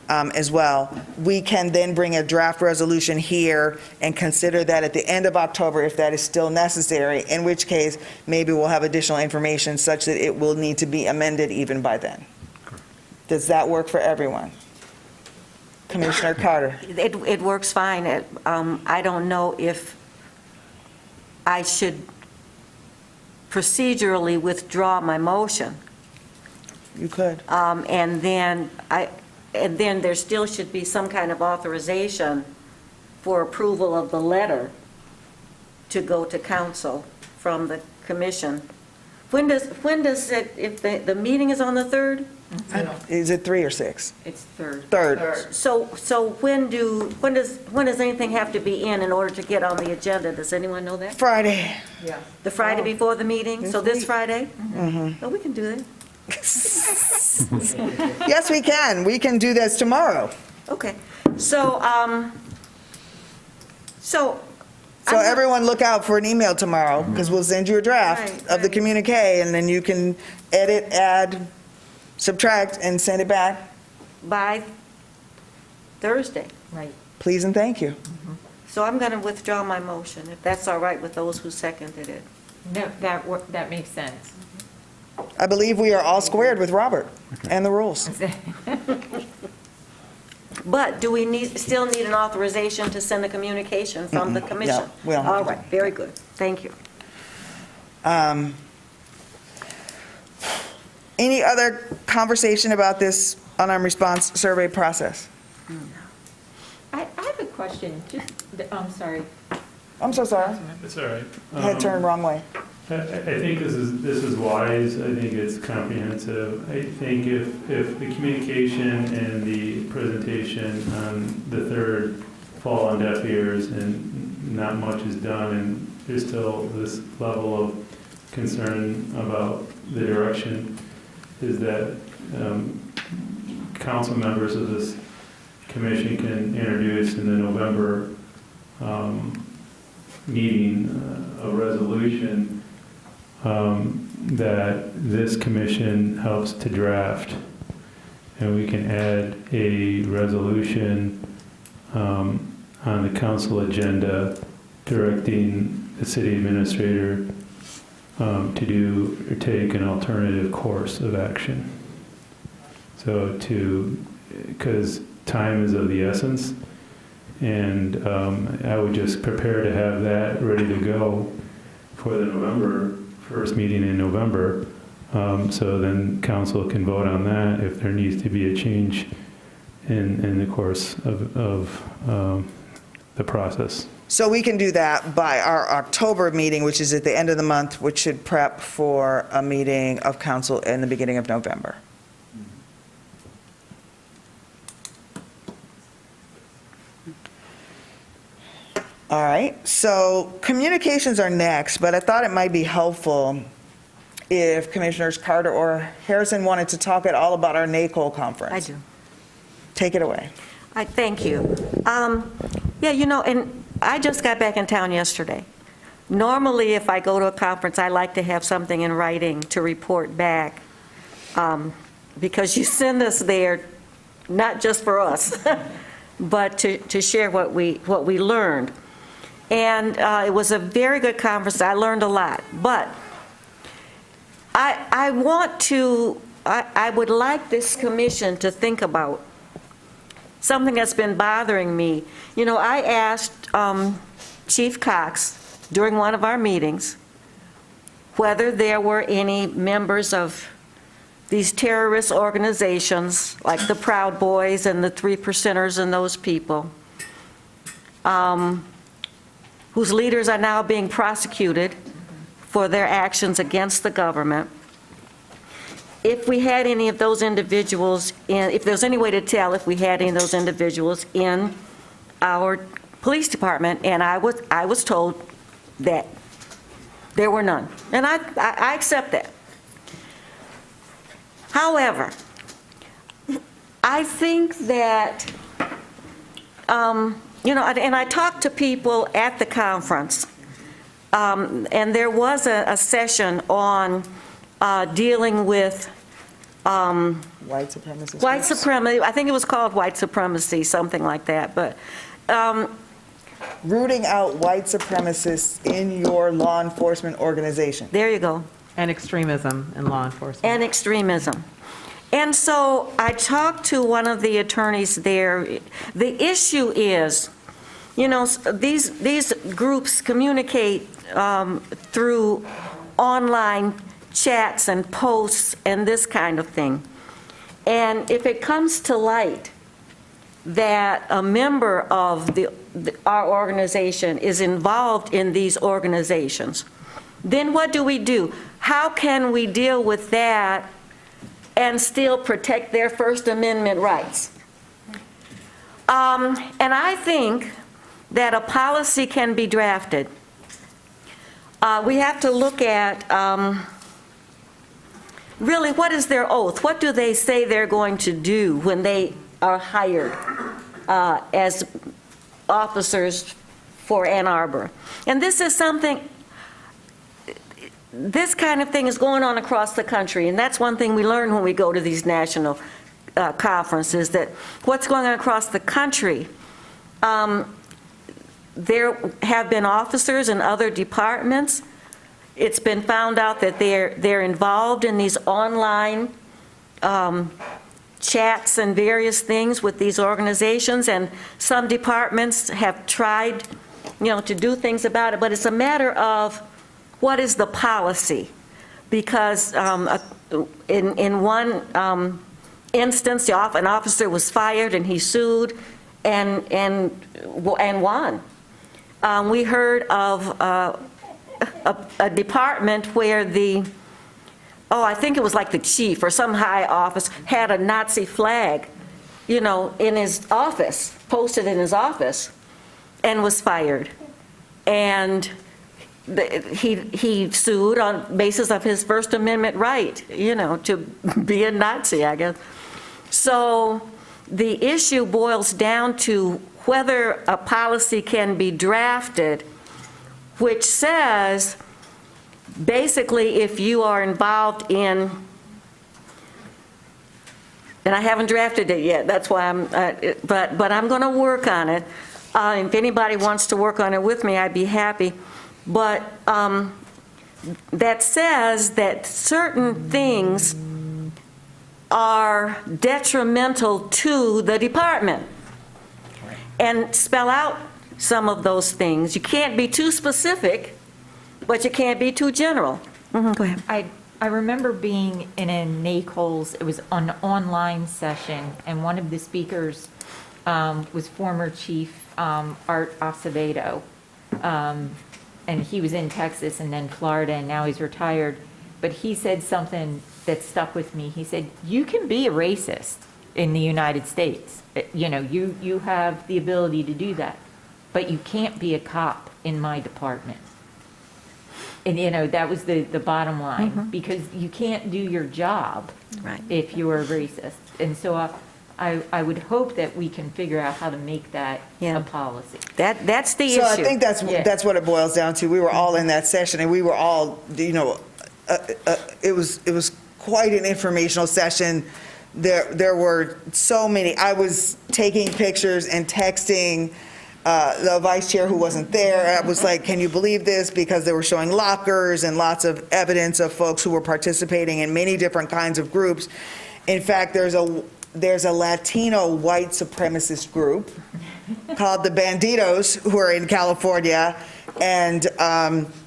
as well. We can then bring a draft resolution here and consider that at the end of October if that is still necessary, in which case maybe we'll have additional information such that it will need to be amended even by then. Does that work for everyone? Commissioner Carter? It works fine. I don't know if I should procedurally withdraw my motion. You could. And then there still should be some kind of authorization for approval of the letter to go to council from the commission. When does it, if the meeting is on the 3rd? Is it 3 or 6? It's third. Third. So when does anything have to be in order to get on the agenda? Does anyone know that? Friday. The Friday before the meeting? So this Friday? Mm-hmm. Oh, we can do that. Yes, we can. We can do this tomorrow. Okay. So So everyone look out for an email tomorrow, because we'll send you a draft Right, of the right. communique, and then you can edit, add, subtract, and send it back. by Thursday. Right. Please and thank you. So I'm going to withdraw my motion, if that's all right with those who seconded it. No, that makes sense. I believe we are all squared with Robert and the rules. But do we still need an authorization to send a communication from the commission? we don't have All to. right, very good. Thank you. Any other conversation about this unarmed response survey process? I have a question, I'm sorry. I'm so sorry. It's all right. I had turned wrong way. I think this is wise. I think it's comprehensive. I think if the communication and the presentation on the 3rd fall on deaf ears and not much is done, and there's still this level of concern about the direction, is that council members of this commission can introduce in the November meeting a resolution that this commission helps to draft. And we can add a resolution on the council agenda directing the city administrator to do or take an alternative course of action. So because time is of the essence, and I would just prepare to have that ready to go for the November, first meeting in November. So then council can vote on that if there needs to be a change in the course of the process. So we can do that by our October meeting, which is at the end of the month, which should prep for a meeting of council in the beginning of November. All right, so communications are next, but I thought it might be helpful if Commissioners Carter or Harrison wanted to talk at all about our NACOL conference. I do. Take it away. I thank you. Yeah, and I just got back in town yesterday. Normally, if I go to a conference, I like to have something in writing to report back, because you send us there not just for us, but to share what we learned. And it was a very good conference. I learned a lot. But I would like this commission to think about something that's been bothering me. I asked Chief Cox during one of our meetings whether there were any members of these terrorist organizations, like the Proud Boys and the Three Percenters and those people, whose leaders are now being prosecuted for their actions against the government. If we had any of those individuals if there's any way to tell if we had any of those individuals in our police department, and I was told that there were none. And I accept that. However, I think that, and I talked to people at the conference, and there was a session on dealing with White supremacy. white supremacy. I think it was called white supremacy, something like that. But Rooting out white supremacists in your law enforcement organization. there you go. And extremism in law enforcement. And extremism. And so I talked to one of the attorneys there. The issue is, these groups communicate through online chats and posts and this kind of thing. And if it comes to light that a member of our organization is involved in these organizations, then what do? How can we deal with that and still protect their First Amendment rights? And I think that a policy can be drafted. We have to look at really, what is their oath? What do they say they're going to do when they are hired as officers for Ann Arbor? And this is something, this kind of thing is going on across the country, and that's one thing we learn when we go to these national conferences, that what's going on across the country. There have been officers in other departments. It's been found out that they're involved in these online chats and various things with these organizations, and some departments have tried, to do things about it, but it's a matter of what is the policy? Because in one instance, an officer was fired and he sued and won. We heard of a department where I think it was like the chief or some high office had a Nazi flag, in his office, posted in his office, and was fired. And he sued on basis of his First Amendment right, to be a Nazi, I guess. So the issue boils down to whether a policy can be drafted which says, basically, if you are involved in, and I haven't drafted it yet, that's why but I'm going to work on it. If anybody wants to work on it with me, I'd be happy. But that says that certain things are detrimental to the department, and spell out some of those things. You can't be too specific, but you can't be too general. Go ahead. I remember being in a NACOLS, it was an online session, and one of the speakers was former Chief Art Acevedo. And he was in Texas and then Florida, and now he's retired. But he said something that stuck with me. He said, you can be a racist in the United States. You have the ability to do that, but you can't be a cop in my department. And, that was the bottom line, because you can't do your job if you're a racist. And so I would hope that we can figure out how to make that a policy. That's the issue. So I think that's what it boils down to. We were all in that session, and we were all, it was quite an informational session. There were so many. I was taking pictures and texting the vice chair who wasn't there. I was like, can you believe this? Because they were showing lockers and lots of evidence of folks who were participating in many different kinds of groups. In fact, there's a Latino white supremacist group called the Bandidos who are in California, and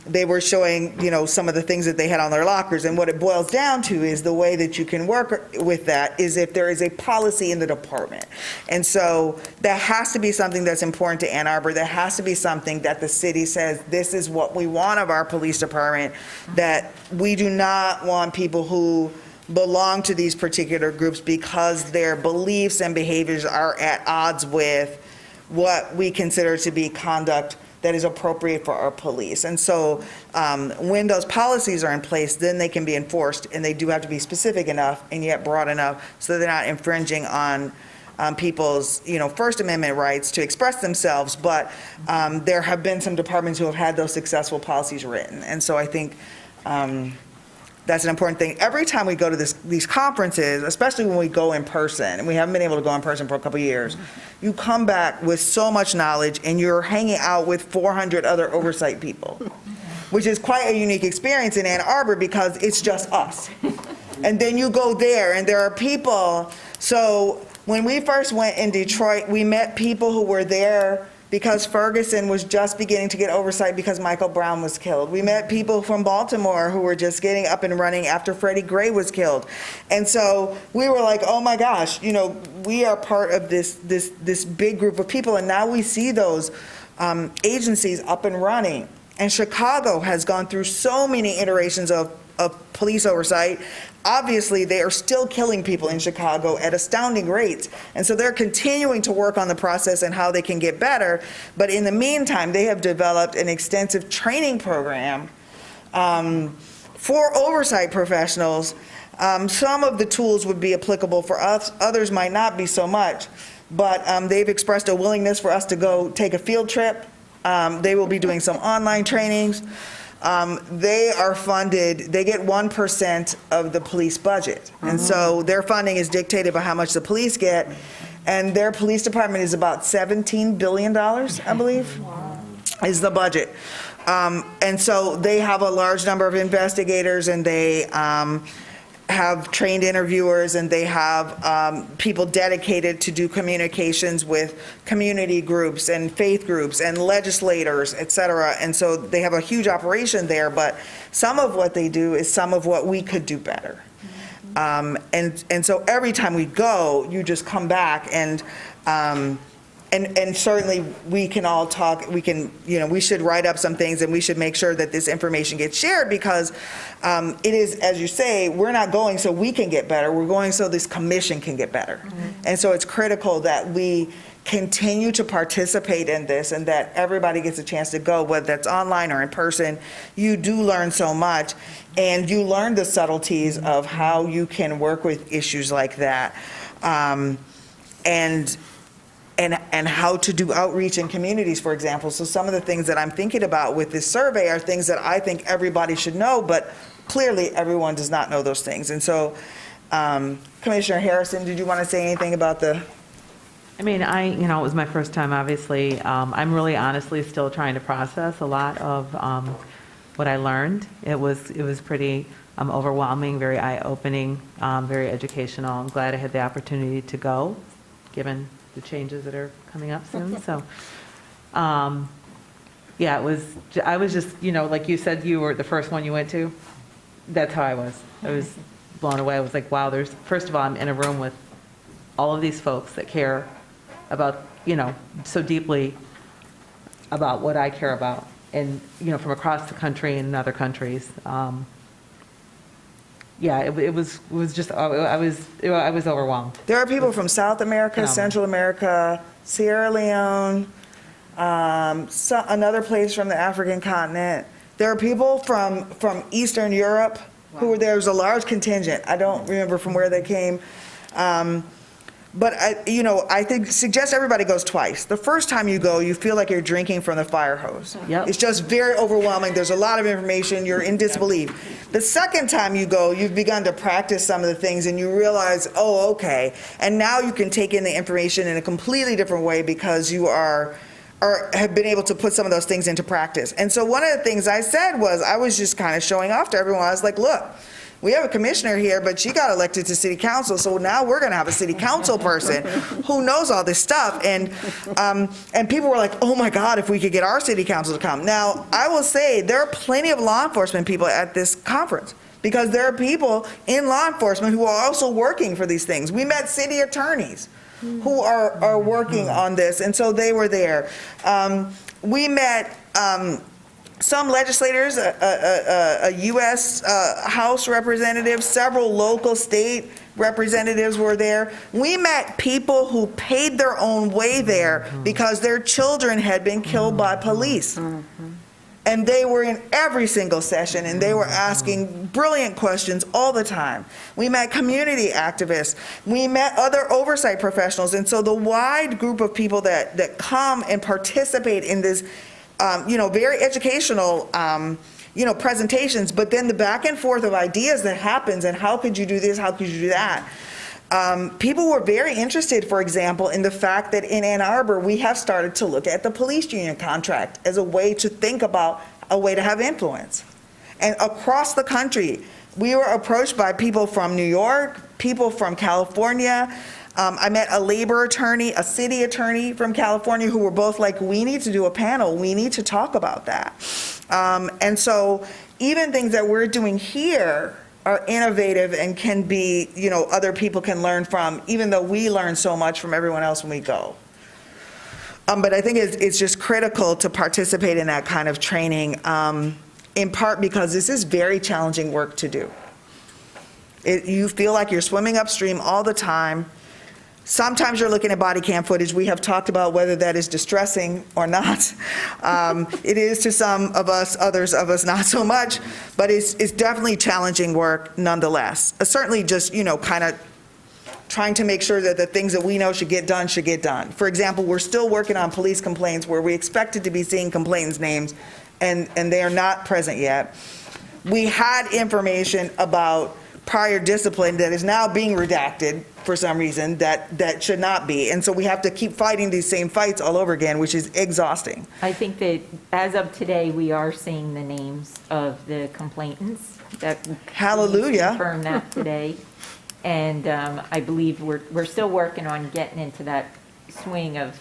they were showing, some of the things that they had on their lockers. And what it boils down to is the way that you can work with that is if there is a policy in the department. And so that has to be something that's important to Ann Arbor. There has to be something that the city says, this is what we want of our police department, that we do not want people who belong to these particular groups because their beliefs and behaviors are at odds with what we consider to be conduct that is appropriate for our police. And so when those policies are in place, then they can be enforced, and they do have to be specific enough and yet broad enough so they're not infringing on people's, First Amendment rights to express themselves. But there have been some departments who have had those successful policies written. And so I think that's an important thing. Every time we go to these conferences, especially when we go in person, and we haven't been able to go in person for a couple of years, you come back with so much knowledge, and you're hanging out with 400 other oversight people, which is quite a unique experience in Ann Arbor because it's just us. And then you go there, and there are people. So when we first went in Detroit, we met people who were there because Ferguson was just beginning to get oversight because Michael Brown was killed. We met people from Baltimore who were just getting up and running after Freddie Gray was killed. And so we were like, oh my gosh, we are part of this big group of people, and now we see those agencies up and running. And Chicago has gone through so many iterations of police oversight. Obviously, they are still killing people in Chicago at astounding rates. And so they're continuing to work on the process and how they can get better. But in the meantime, they have developed an extensive training program for oversight professionals. Some of the tools would be applicable for us. Others might not be so much. But they've expressed a willingness for us to go take a field trip. They will be doing some online trainings. They are funded, they get 1% of the police budget. And so their funding is dictated by how much the police get. And their police department is about $17 billion, I believe, is the budget. And so they have a large number of investigators, and they have trained interviewers, and they have people dedicated to do communications with community groups and faith groups and legislators, et cetera. And so they have a huge operation there, but some of what they do is some of what we could do better. And so every time we go, you just come back and certainly we can all talk, we can, we should write up some things, and we should make sure that this information gets shared, because it is, as you say, we're not going so we can get better, we're going so this commission can get better. And so it's critical that we continue to participate in this, and that everybody gets a chance to go, whether that's online or in person. You do learn so much, and you learn the subtleties of how you can work with issues like that. And how to do outreach in communities, for example. So some of the things that I'm thinking about with this survey are things that I think everybody should know, but clearly everyone does not know those things. And so, Commissioner Harrison, did you want to say anything about the? I mean, it was my first time, obviously. I'm really honestly still trying to process a lot of what I learned. It was pretty overwhelming, very eye-opening, very educational. I'm glad I had the opportunity to go, given the changes that are coming up soon. So, yeah, I was just, like you said, you were the first one you went to. That's how I was. I was blown away. I was like, wow, first of all, I'm in a room with all of these folks that care about, so deeply about what I care about, and, from across the country and in other countries. Yeah, it was just, I was overwhelmed. There are people from South America, Central America, Sierra Leone, another place from the African continent. There are people from Eastern Europe who were there. There was a large contingent. I don't remember from where they came. But I think suggest everybody goes twice. The first time you go, you feel like you're drinking from the fire hose. Yep. It's just very overwhelming. There's a lot of information. You're in disbelief. The second time you go, you've begun to practice some of the things, and you realize, oh, okay. And now you can take in the information in a completely different way, because you have been able to put some of those things into practice. And so one of the things I said was, I was just kind of showing off to everyone. I was like, look, we have a commissioner here, but she got elected to city council, so now we're going to have a city council person who knows all this stuff. And people were like, oh my God, if we could get our city council to come. Now, I will say there are plenty of law enforcement people at this conference, because there are people in law enforcement who are also working for these things. We met city attorneys who are working on this, and so they were there. We met some legislators, a U.S. House representative, several local state representatives were there. We met people who paid their own way there because their children had been killed by police. And they were in every single session, and they were asking brilliant questions all the time. We met community activists. We met other oversight professionals. And so the wide group of people that come and participate in this very educational, presentations, but then the back and forth of ideas that happens, and how could you do this, how could you do that? People were very interested, for example, in the fact that in Ann Arbor, we have started to look at the police union contract as a way to think about a way to have influence. And across the country, we were approached by people from New York, people from California. I met a labor attorney, a city attorney from California, who were both like, we need to do a panel, we need to talk about that. And so even things that we're doing here are innovative and can be, other people can learn from, even though we learn so much from everyone else when we go. But I think it's just critical to participate in that kind of training, in part because this is very challenging work to do. You feel like you're swimming upstream all the time. Sometimes you're looking at body cam footage. We have talked about whether that is distressing or not. It is to some of us, others of us not so much, but it's definitely challenging work nonetheless. Certainly just, kind of trying to make sure that the things that we know should get done. For example, we're still working on police complaints where we expected to be seeing complainants' names, and they are not present yet. We had information about prior discipline that is now being redacted for some reason that should not be. And so we have to keep fighting these same fights all over again, which is exhausting. I think that as of today, we are seeing the names of the complainants. That Hallelujah. confirmed that today. And I believe we're still working on getting into that swing of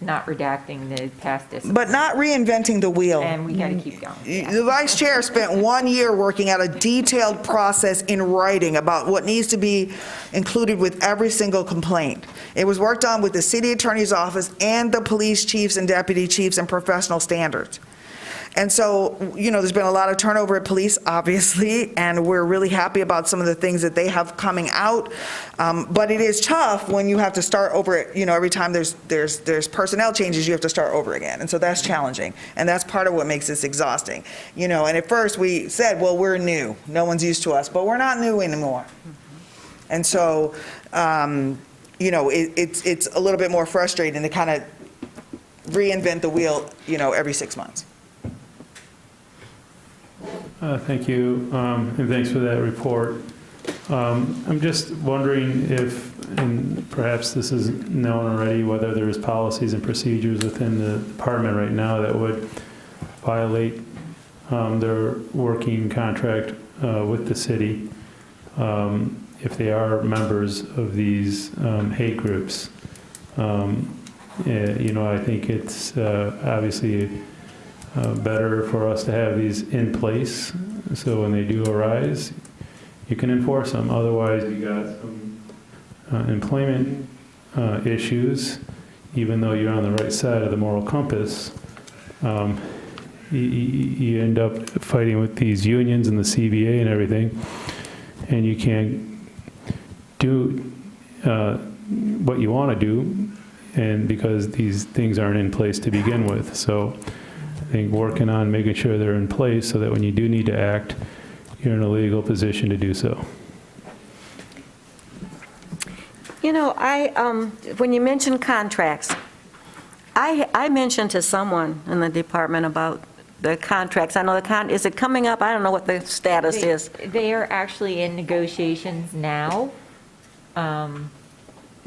not redacting the past discipline. But not reinventing the wheel. And we got to keep going. Yeah. The vice chair spent 1 year working out a detailed process in writing about what needs to be included with every single complaint. It was worked on with the city attorney's office and the police chiefs and deputy chiefs and professional standards. And so, there's been a lot of turnover at police, obviously, and we're really happy about some of the things that they have coming out. But it is tough when you have to start over, every time there's personnel changes, you have to start over again. And so that's challenging. And that's part of what makes this exhausting. And at first we said, well, we're new. No one's used to us, but we're not new anymore. And so, it's a little bit more frustrating to kind of reinvent the wheel, every 6 months. Thank you, and thanks for that report. I'm just wondering if, and perhaps this is known already, whether there's policies and procedures within the department right now that would violate their working contract with the city if they are members of these hate groups. I think it's obviously better for us to have these in place, so when they do arise, you can enforce them. Otherwise, you got some employment issues, even though you're on the right side of the moral compass. You end up fighting with these unions and the CBA and everything, and you can't do what you want to do, and because these things aren't in place to begin with. So I think working on making sure they're in place so that when you do need to act, you're in a legal position to do so. When you mention contracts, I mentioned to someone in the department about the contracts. I know is it coming up? I don't know what the status is. They are actually in negotiations now.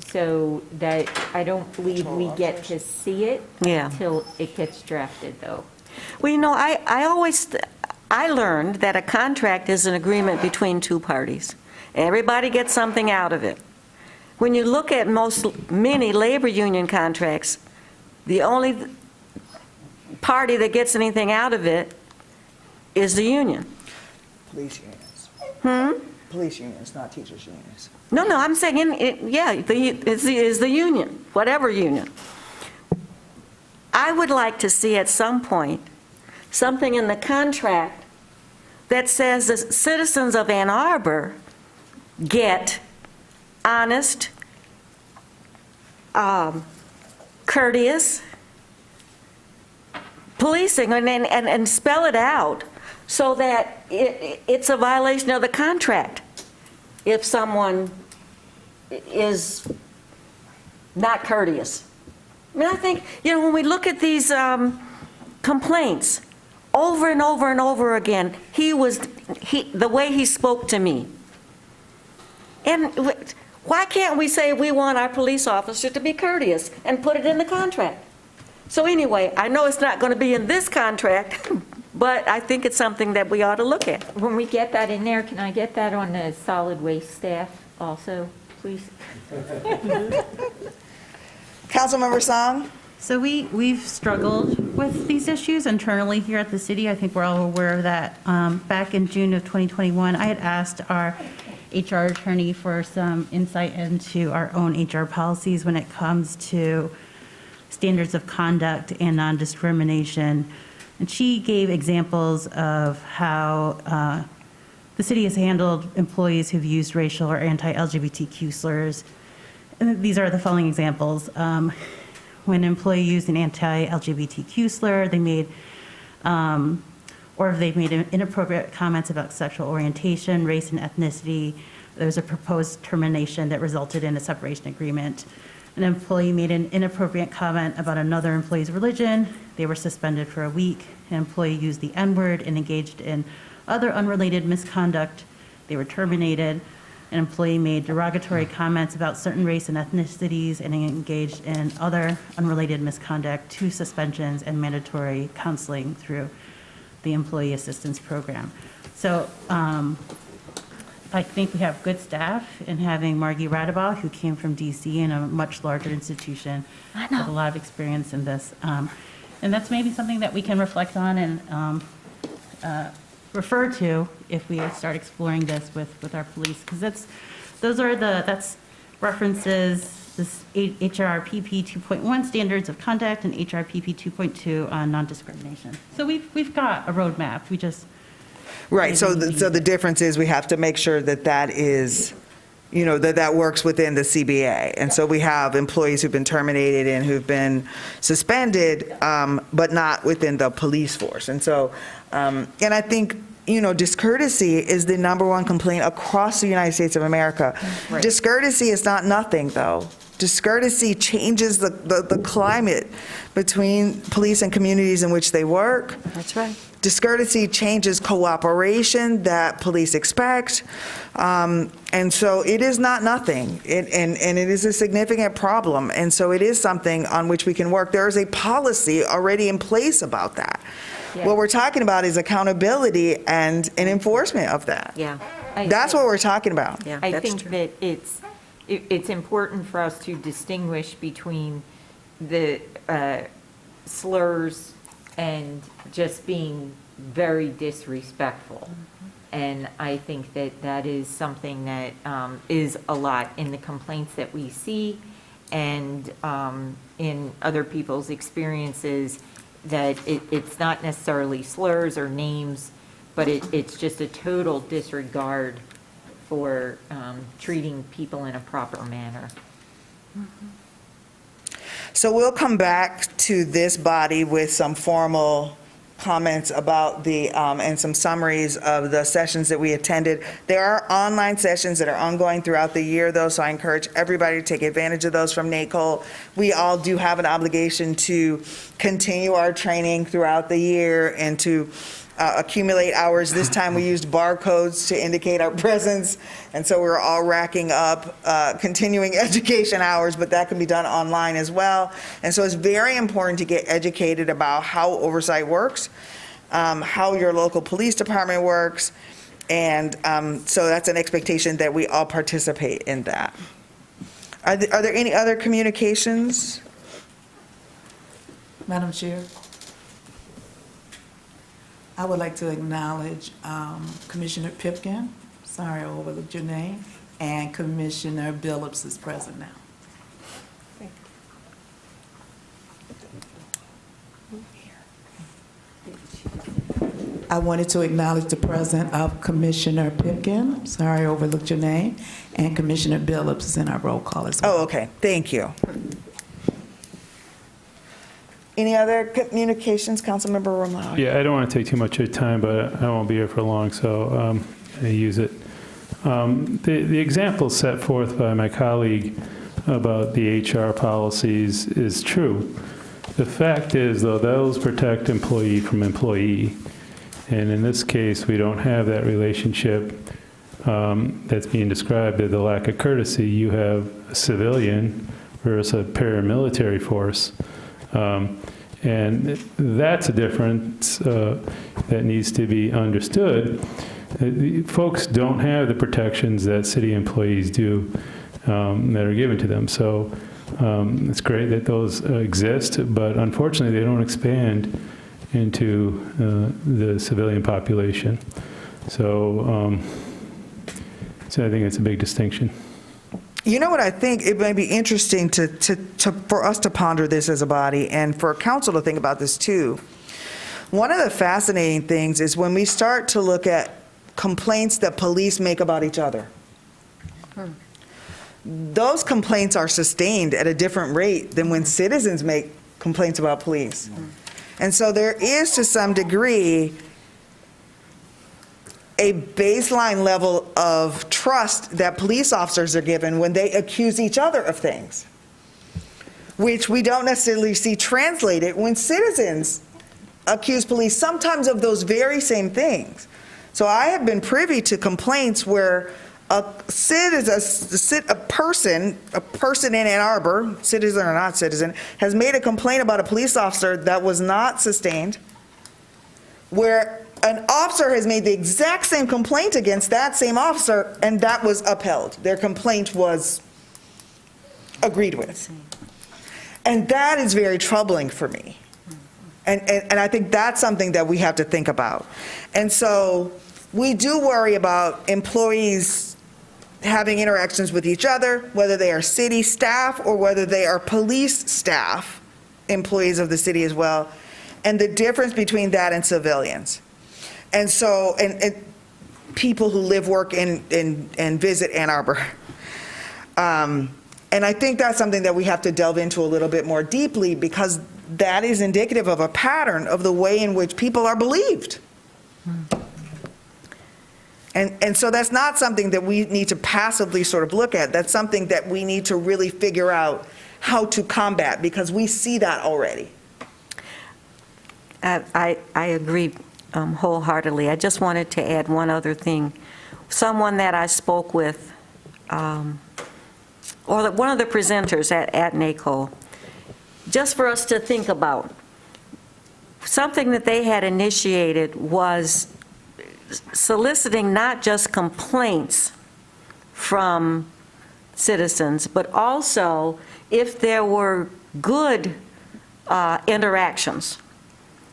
So that I don't believe we get to see it until it gets drafted, though. Well, I learned that a contract is an agreement between two parties. Everybody gets something out of it. When you look at many labor union contracts, the only party that gets anything out of it is the union. Police unions. Police unions, not teachers unions. No, I'm saying, it's the union, whatever union. I would like to see at some point something in the contract that says the citizens of Ann Arbor get honest, courteous policing, and spell it out so that it's a violation of the contract if someone is not courteous. I think, when we look at these complaints over and over and over again, the way he spoke to me. And why can't we say we want our police officers to be courteous and put it in the contract? So anyway, I know it's not going to be in this contract, but I think it's something that we ought to look at. When we get that in there, can I get that on the solid waste staff also, please? Councilmember Song? So we've struggled with these issues internally here at the city. I think we're all aware of that. Back in June of 2021, I had asked our HR attorney for some insight into our own HR policies when it comes to standards of conduct and non-discrimination. And she gave examples of how the city has handled employees who've used racial or anti-LGBTQ slurs. And these are the following examples. When an employee used an anti-LGBTQ slur, they made, or if they've made inappropriate comments about sexual orientation, race, and ethnicity, there was a proposed termination that resulted in a separation agreement. An employee made an inappropriate comment about another employee's religion. They were suspended for a week. An employee used the N-word and engaged in other unrelated misconduct. They were terminated. An employee made derogatory comments about certain race and ethnicities and engaged in other unrelated misconduct, 2 suspensions and mandatory counseling through the Employee Assistance Program. So I think we have good staff in having Margie Radabaugh, who came from DC in a much larger institution with a lot of experience in this. And that's maybe something that we can reflect on and refer to if we start exploring this with our police, because that's references this HRPP 2.1 standards of conduct and HRPP 2.2 on non-discrimination. So we've got a roadmap. We just Right, so the difference is we have to make sure that that is, that works within the CBA. And so we have employees who've been terminated and who've been suspended, but not within the police force. And so, and I think, discourtesy is the #1 complaint across the United States of America. Right. Discourtesy is not nothing, though. Discourtesy changes the climate between police and communities in which they work. That's right. Discourtesy changes cooperation that police expect. And so it is not nothing, and it is a significant problem. And so it is something on which we can work. There is a policy already in place about that. Yeah. What we're talking about is accountability and an enforcement of that. Yeah. That's what we're talking about. Yeah, I that's think true. that it's important for us to distinguish between the slurs and just being very disrespectful. And I think that is something that is a lot in the complaints that we see and in other people's experiences, that it's not necessarily slurs or names, but it's just a total disregard for treating people in a proper manner. So we'll come back to this body with some formal comments about and some summaries of the sessions that we attended. There are online sessions that are ongoing throughout the year, though, so I encourage everybody to take advantage of those from NACOL. We all do have an obligation to continue our training throughout the year and to accumulate hours. This time we used barcodes to indicate our presence, and so we're all racking up continuing education hours, but that can be done online as well. And so it's very important to get educated about how oversight works, how your local police department works, and so that's an expectation that we all participate in that. Are there any other communications? Madam Chair, I would like to acknowledge Commissioner Pipkin, sorry I overlooked your name, and Commissioner Billups is present now. I wanted to acknowledge the presence of Commissioner Pipkin, sorry I overlooked your name, and Commissioner Billups is in our roll call as well. Oh, okay, thank you. Any other communications, Councilmember Romano? Yeah, I don't want to take too much of your time, but I won't be here for long, so I use it. The example set forth by my colleague about the HR policies is true. The fact is, though, those protect employee from employee. And in this case, we don't have that relationship that's being described as the lack of courtesy. You have a civilian versus a paramilitary force. And that's a difference that needs to be understood. Folks don't have the protections that city employees do that are given to them. So it's great that those exist, but unfortunately they don't expand into the civilian population. So, so I think it's a big distinction. You know what, I think it may be interesting for us to ponder this as a body and for council to think about this too. One of the fascinating things is when we start to look at complaints that police make about each other. Those complaints are sustained at a different rate than when citizens make complaints about police. And so there is, to some degree, a baseline level of trust that police officers are given when they accuse each other of things, which we don't necessarily see translated when citizens accuse police sometimes of those very same things. So I have been privy to complaints where a person in Ann Arbor, citizen or not citizen, has made a complaint about a police officer that was not sustained, where an officer has made the exact same complaint against that same officer, and that was upheld. Their complaint was agreed with. And that is very troubling for me. And I think that's something that we have to think about. And so we do worry about employees having interactions with each other, whether they are city staff or whether they are police staff, employees of the city as well, and the difference between that and civilians. And so, and people who live, work, and visit Ann Arbor. And I think that's something that we have to delve into a little bit more deeply, because that is indicative of a pattern of the way in which people are believed. And so that's not something that we need to passively sort of look at. That's something that we need to really figure out how to combat, because we see that already. I agree wholeheartedly. I just wanted to add one other thing. Someone that I spoke with, or one of the presenters at NACO, just for us to think about, something that they had initiated was soliciting not just complaints from citizens, but also if there were good interactions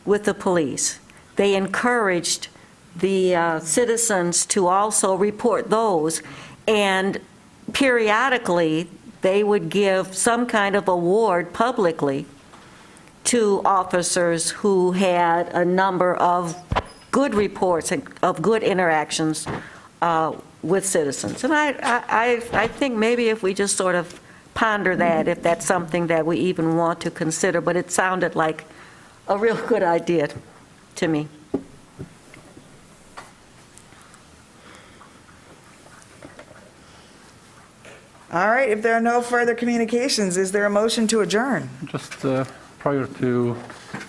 with the police. They encouraged the citizens to also report those, and periodically they would give some kind of award publicly to officers who had a number of good reports of good interactions with citizens. And I think maybe if we just sort of ponder that, if that's something that we even want to consider, but it sounded like a real good idea to me. All right, if there are no further communications, is there a motion to adjourn? Just prior to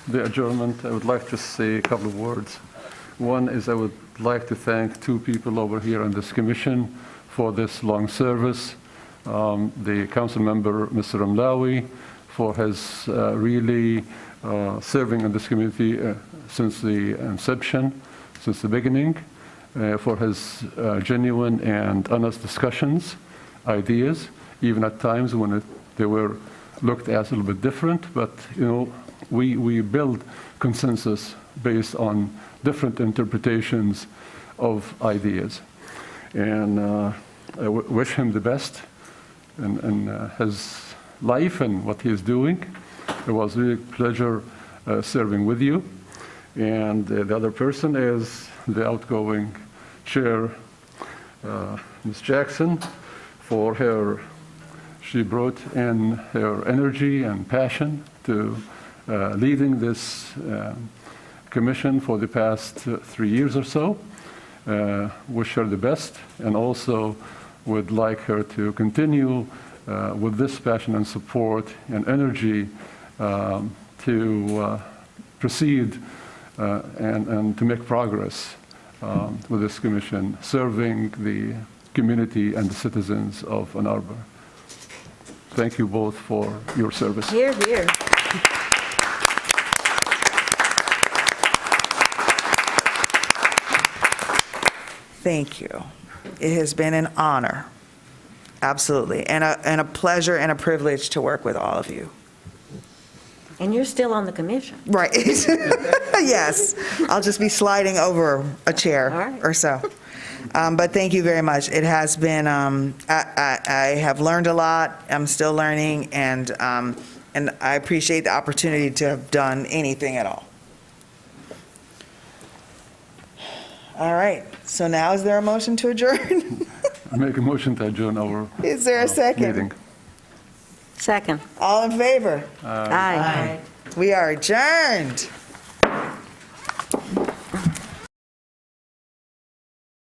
the adjournment, I would like to say a couple of words. One is I would like to thank two people over here on this commission for this long service. The council member, Mr. Amlawi, for his really serving in this community since the inception, since the beginning, for his genuine and honest discussions, ideas, even at times when they were looked at a little bit different, but we build consensus based on different interpretations of ideas. And I wish him the best in his life and what he is doing. It was really a pleasure serving with you. And the other person is the outgoing chair, Ms. Jackson, for she brought in her energy and passion to leading this commission for the past 3 years or so. Wish her the best, and also would like her to continue with this passion and support and energy to proceed and to make progress with this commission, serving the community and the citizens of Ann Arbor. Thank you both for your service. Hear, hear. Thank you. It has been an honor, absolutely, and a pleasure and a privilege to work with all of you. And you're still on the commission. Right. Yes, I'll just be sliding over a chair All right. or so. But thank you very much. It has been, I have learned a lot, I'm still learning, and I appreciate the opportunity to have done anything at all. All right, so now is there a motion to adjourn? I make a motion to adjourn our Is there a second? meeting. Second. All in favor? Aye. We are adjourned.